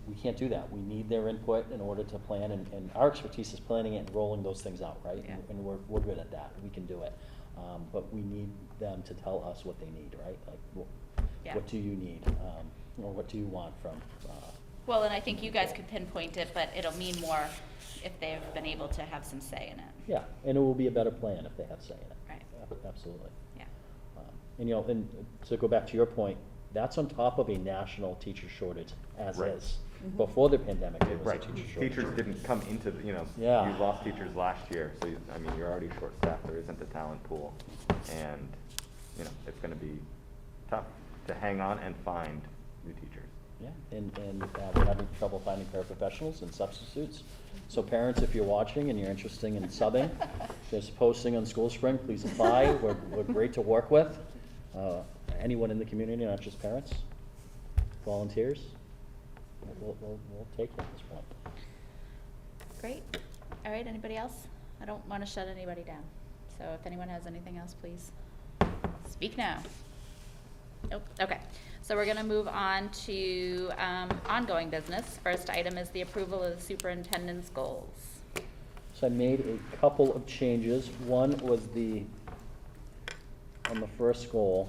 we can't do that. We need their input in order to plan, and our expertise is planning it and rolling those things out, right? Yeah. And we're good at that. We can do it. But we need them to tell us what they need, right? Like, what do you need? Or what do you want from? Well, and I think you guys could pinpoint it, but it'll mean more if they've been able to have some say in it. Yeah, and it will be a better plan if they have say in it. Right. Absolutely. Yeah. And, you know, and to go back to your point, that's on top of a national teacher shortage as Right. is. Before the pandemic, there was Right, a teacher shortage. teachers didn't come into, you know, Yeah. you lost teachers last year, so, I mean, you're already short-staffed, there isn't a talent pool. And, you know, it's gonna be tough to hang on and find new teachers. Yeah, and we're having trouble finding paraprofessionals and substitutes. So parents, if you're watching and you're interested in subbing, there's posting on School Spring, please apply. We're great to work with. Anyone in the community, not just parents, volunteers, we'll take you at this point. Great. All right, anybody else? I don't want to shut anybody down. So if anyone has anything else, please speak now. Nope, okay. So we're gonna move on to ongoing business. First item is the approval of the superintendent's goals. So I made a couple of changes. One was on the first goal,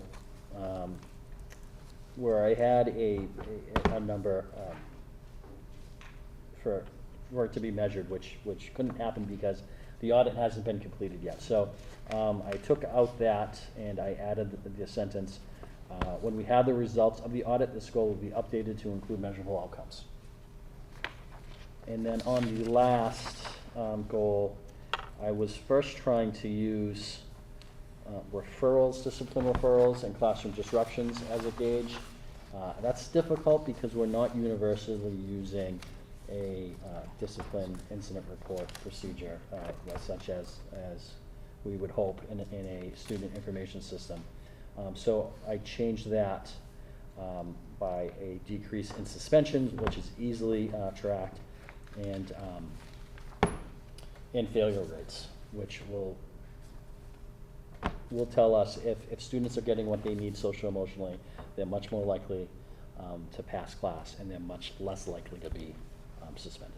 where I had a number for it to be measured, which couldn't happen because the audit hasn't been completed yet. So I took out that and I added the sentence, when we have the results of the audit, this goal will be updated to include measurable outcomes. And then on the last goal, I was first trying to use referrals, discipline referrals, and classroom disruptions as a gauge. That's difficult because we're not universally using a discipline incident report procedure, such as we would hope in a student information system. So I changed that by a decrease in suspensions, which is easily tracked, and failure rates, which will tell us if students are getting what they need social-emotionally, they're much more likely to pass class, and they're much less likely to be suspended.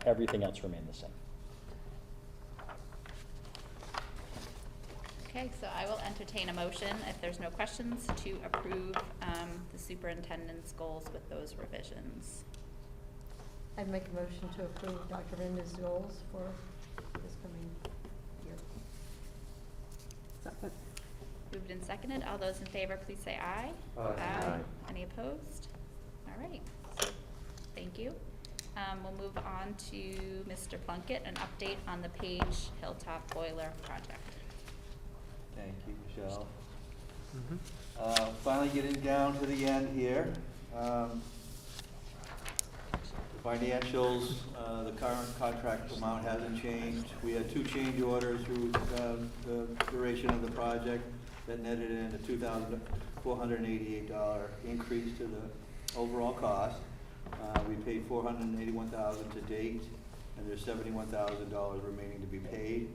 Everything else remained the same. Okay, so I will entertain a motion, if there's no questions, to approve the superintendent's goals with those revisions. I'd make a motion to approve Dr. Rinda's goals for this coming year. Second. Moved and seconded. All those in favor, please say aye. Aye. Any opposed? All right, so, thank you. We'll move on to Mr. Plunkett, an update on the Page Hilltop Boiler project. Thank you, Michelle. Finally getting down to the end here. The financials, the current contract amount hasn't changed. We had 2 change orders through the duration of the project that netted in a $2,488 increase to the overall cost. We paid $481,000 to date, and there's $71,000 remaining to be paid.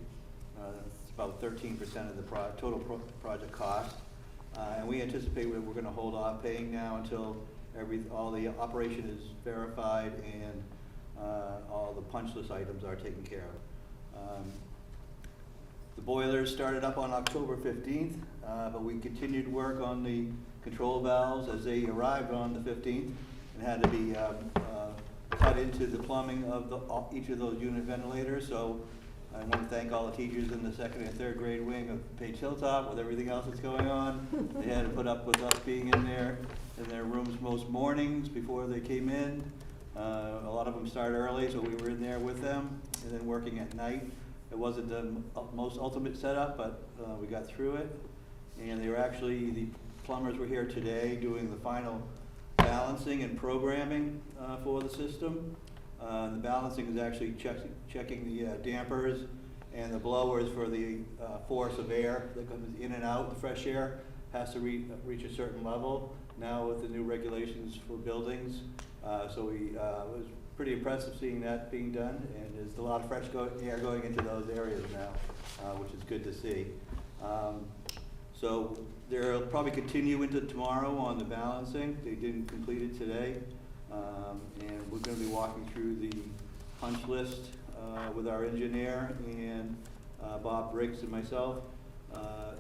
It's about 13% of the total project cost. And we anticipate we're going to hold off paying now until all the operation is verified and all the punch list items are taken care of. The boilers started up on October 15th, but we continued work on the control valves as they arrived on the 15th and had to be cut into the plumbing of each of those unit ventilators. So I want to thank all the teachers in the 2nd and 3rd grade wing of Page Hilltop with everything else that's going on. They had to put up with us being in their rooms most mornings before they came in. A lot of them start early, so we were in there with them, and then working at night. It wasn't the most ultimate setup, but we got through it. And they were actually, the plumbers were here today doing the final balancing and programming for the system. The balancing is actually checking the dampers and the blowers for the force of air that comes in and out. The fresh air has to reach a certain level now with the new regulations for buildings. So it was pretty impressive seeing that being done, and there's a lot of fresh air going into those areas now, which is good to see. So they'll probably continue into tomorrow on the balancing. They didn't complete it today. And we're going to be walking through the punch list with our engineer and Bob Briggs and myself.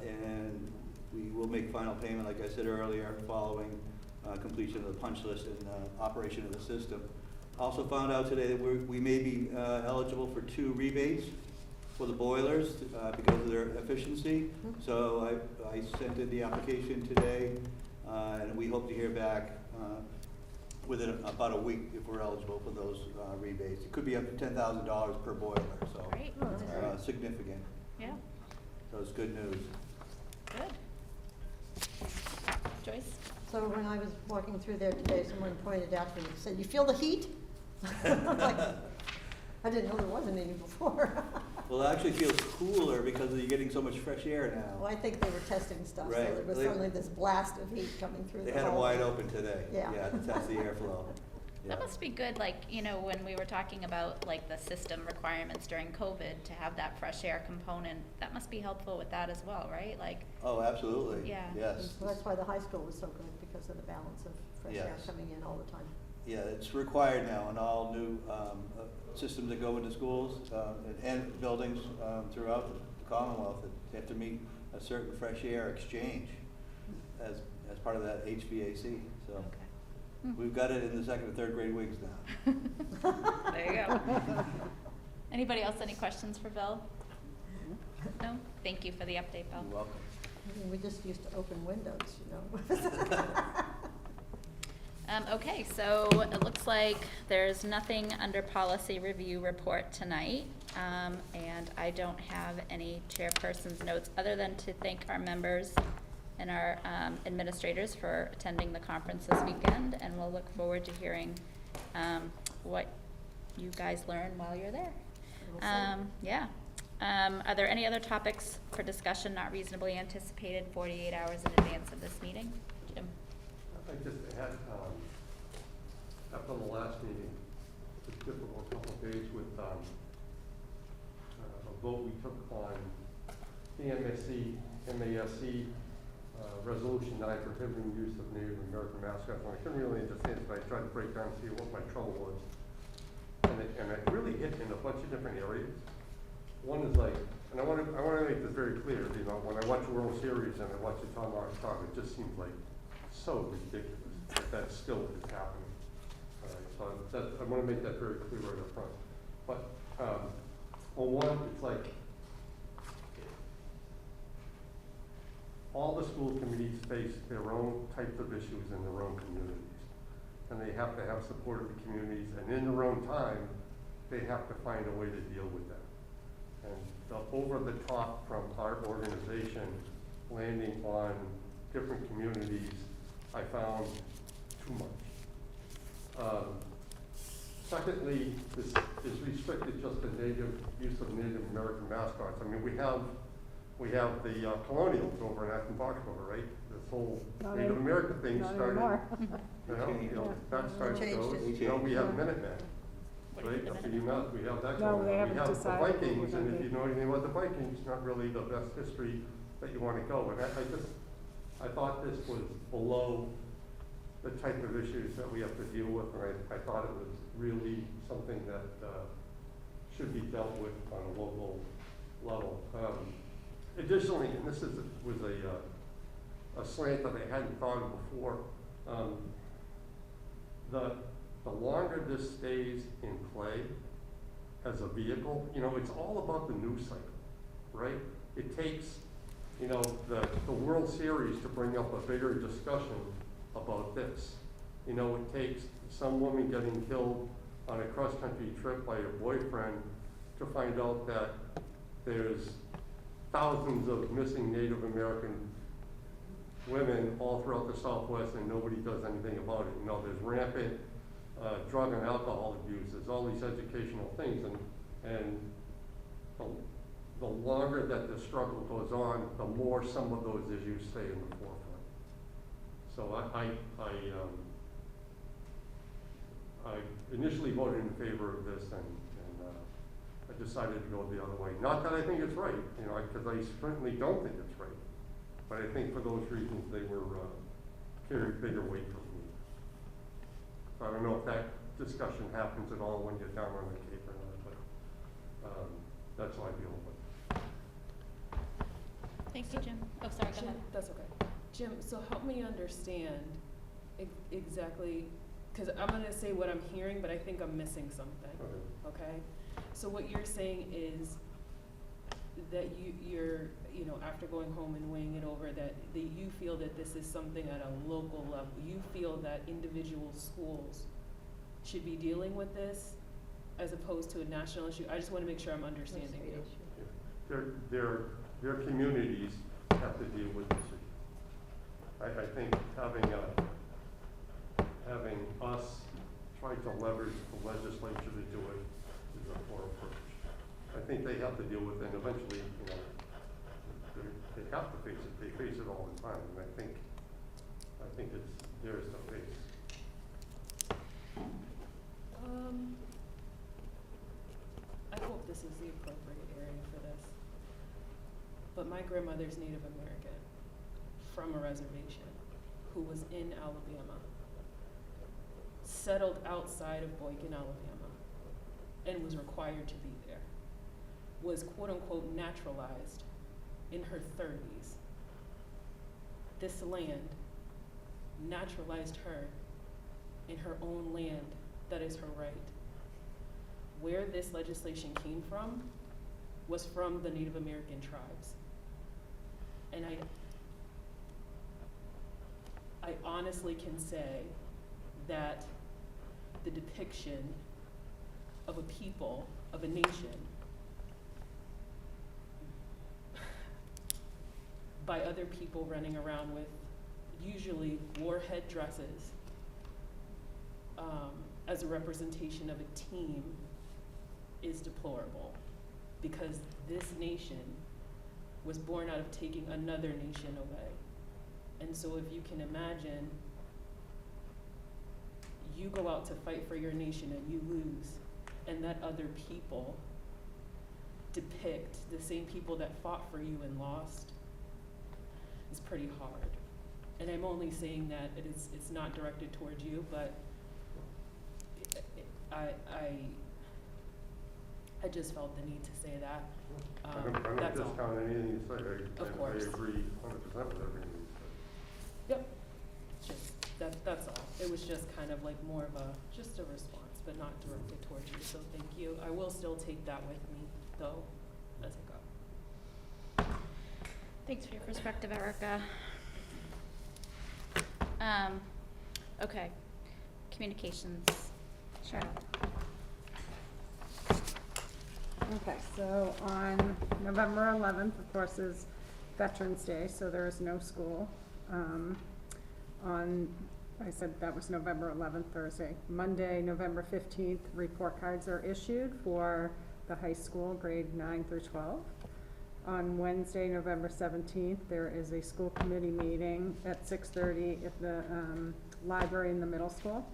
And we will make final payment, like I said earlier, following completion of the punch list and operation of the system. Also found out today that we may be eligible for 2 rebates for the boilers because of their efficiency. So I sent in the application today, and we hope to hear back within about a week if we're eligible for those rebates. It could be up to $10,000 per boiler, so Great. significant. Yeah, So it's good news. good. Joyce? So when I was walking through there today, someone pointed out to me, said, "You feel the heat?" I'm like, I didn't know there wasn't any before. Well, it actually feels cooler because you're getting so much fresh air now. Well, I think they were testing stuff, so Right. there was suddenly this blast of heat coming through the They had them hall. wide open today. Yeah. To test the airflow. Yeah. That must be good, like, you know, when we were talking about like the system requirements during COVID, to have that fresh air component, that must be helpful with that as well, right? Like, Oh, absolutely. Yeah. Yes. Well, that's why the high school was so good, because of the balance of fresh air Yes. coming in all the time. Yeah, it's required now in all new systems that go into schools and buildings throughout the Commonwealth. They have to meet a certain fresh air exchange as part of that HVAC, so. We've got it in the second and third grade wings now. There you go. Anybody else, any questions for Bill? No? Thank you for the update, Bill. You're welcome. I mean, we just used to open windows, you know. Okay, so it looks like there's nothing under policy review report tonight. And I don't have any chairperson's notes other than to thank our members and our administrators for attending the conference this weekend, and we'll look forward to hearing what you guys learn while you're there. Yeah. Are there any other topics for discussion not reasonably anticipated 48 hours in advance of this meeting? Jim? I just had, after the last meeting, a difficult couple of days with a vote we took on the MASC resolution 9 prohibiting use of Native American mascots. And I couldn't really understand it, but I tried to break down and see what my trouble was. And it really hit in a bunch of different areas. One is like, and I want to make this very clear, you know, when I watch World Series and I watch the Tom Marks talk, it just seems like so ridiculous that still is happening. All right, so I want to make that very clear right up front. But, well, one, it's like, all the school committees face their own types of issues in their own communities. And they have to have support of the communities, and in their own time, they have to find a way to deal with that. And the over the top from our organization landing on different communities, I found too much. Secondly, this is restricted just to use of Native American mascots. I mean, we have the Colonials over in Acton Foxborough, right? This whole Native American thing started. That started those. You know, we have Minutemen, right? Up the UMass, we have that going on. We have the Vikings, and if you know anything about the Vikings, not really the best history that you want to go. And I thought this was below the type of issues that we have to deal with, and I thought it was really something that should be dealt with on a local level. Additionally, and this was a slant that I hadn't thought of before, the longer this stays in play as a vehicle, you know, it's all about the news cycle, right? It takes, you know, the World Series to bring up a bigger discussion about this. You know, it takes some woman getting killed on a cross-country trip by her boyfriend to find out that there's thousands of missing Native American women all throughout the Southwest, and nobody does anything about it. You know, there's rampant drug and alcohol abuse. There's all these educational things, and the longer that the struggle goes on, the more some of those issues stay in the forefront. So I initially voted in favor of this, and I decided to go the other way. Not that I think it's right, you know, because I certainly don't think it's right. But I think for those reasons, they were carried bigger weight for me. I don't know if that discussion happens at all when you're down on the Cape or not, but that's how I feel about it. Thank you, Jim. Oh, sorry, go ahead. That's okay. Jim, so help me understand exactly, because I'm going to say what I'm hearing, but I think I'm missing something. Okay? So what you're saying is that you're, you know, after going home and weighing it over, that you feel that this is something at a local level. You feel that individual schools should be dealing with this as opposed to a national issue. I just want to make sure I'm understanding you. Their communities have to deal with this issue. I think having us try to leverage the legislature to do it is a poor approach. I think they have to deal with it, and eventually, you know, they have to face it. They face it all the time, and I think it's theirs to face. I hope this is the appropriate area for this. But my grandmother's Native American from a reservation who was in Alabama, settled outside of Boykin, Alabama, and was required to be there, was quote unquote naturalized in her 30s, this land naturalized her in her own land that is her right. Where this legislation came from was from the Native American tribes. And I honestly can say that the depiction of a people, of a nation, by other people running around with usually warhead dresses as a representation of a team is deplorable, because this nation was born out of taking another nation away. And so if you can imagine, you go out to fight for your nation and you lose, and that other people depict the same people that fought for you and lost, it's pretty hard. And I'm only saying that it's not directed towards you, but I just felt the need to say that. I don't That's all. discount anything you say. Of course. I agree 100% with everything you said. Yep. Just that's all. It was just kind of like more of just a response, but not directed towards you. So thank you. I will still take that with me though as I go. Thanks for your perspective, Erica. Okay, communications. Sure. Okay, so on November 11th, of course, is Veterans Day, so there is no school. I said that was November 11th, Thursday. Monday, November 15th, report cards are issued for the high school, grade 9 through 12. On Wednesday, November 17th, there is a school committee meeting at 6:30 at the library in the middle school.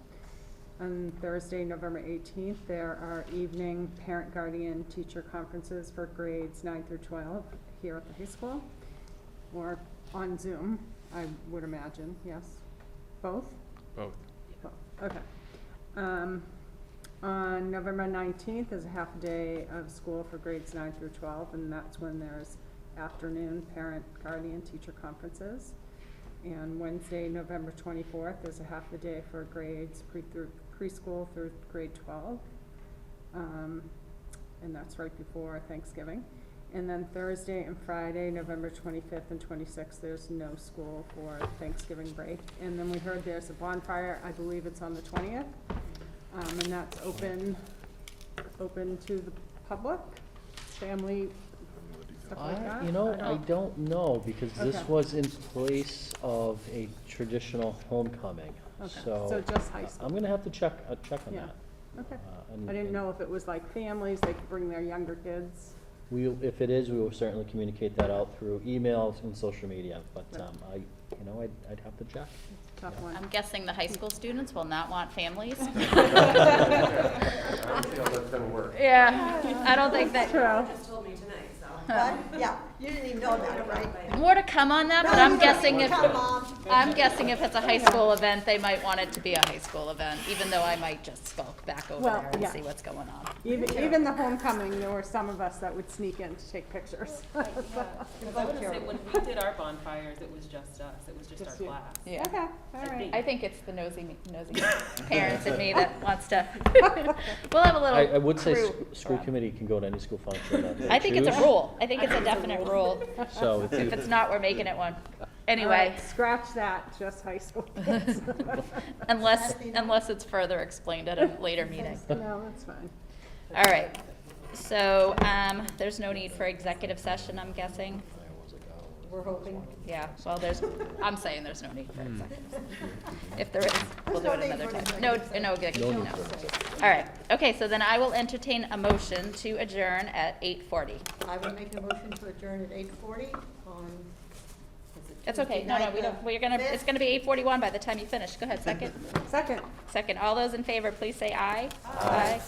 On Thursday, November 18th, there are evening parent, guardian, teacher conferences for grades 9 through 12 here at the high school, or on Zoom, I would imagine, yes? Both? Both. Both, okay. On November 19th is a half day of school for grades 9 through 12, and that's when there's afternoon parent, guardian, teacher conferences. And Wednesday, November 24th is a half a day for grades preschool through grade 12. And that's right before Thanksgiving. And then Thursday and Friday, November 25th and 26th, there's no school for Thanksgiving break. And then we heard there's a bonfire, I believe it's on the 20th. And that's open to the public, family, stuff like that? I don't know, because this Okay. was in place of a traditional homecoming. Okay, So so just high school. I'm gonna have to check on Yeah. that. Okay. And- I didn't and know if it was like families, they could bring their younger kids. If it is, we will certainly communicate that out through emails and social media, but, Right. I'd have to check. Tough one. I'm guessing the high school students will not want families. I don't see how that's gonna work. Yeah, I don't think that. True. Just told me tonight, so. What? Yeah, you didn't even know that, right? More to come on that, but No, I'm you guessing don't. if, Come on. I'm guessing if it's a high school event, they might want it to be a high school event, even though I might just skulk back over Well, there and yeah. see what's going on. Even the homecoming, there were some of us that would sneak in to take pictures. Because I would say when we did our bonfires, it was just us. It was just our Just you. class. Yeah. Okay, all I right. I think it's the nosy parents in me that wants to, we'll have a little I would say crew school around. committee can go to any school function that they I think it's a choose. rule. I think it's a definite rule. So If it's not, we're making it one. All Anyway, right, scratch that, just high school kids. unless it's further explained at a later meeting. No, that's fine. All right. So, there's no need for executive session, I'm guessing. We're hoping. Yeah, well, I'm saying there's no need for executive session. If there is, we'll do There's it no another need for time. an No, executive no, No need no. for executive. All right. Okay, so then I will entertain a motion to adjourn at 8:40. I would make a motion to adjourn at 8:40 on. That's okay. No, Tuesday night, it's gonna be 8:41 by the time you finish. Go ahead, second. Second. Second. All those in favor, please say aye. Aye.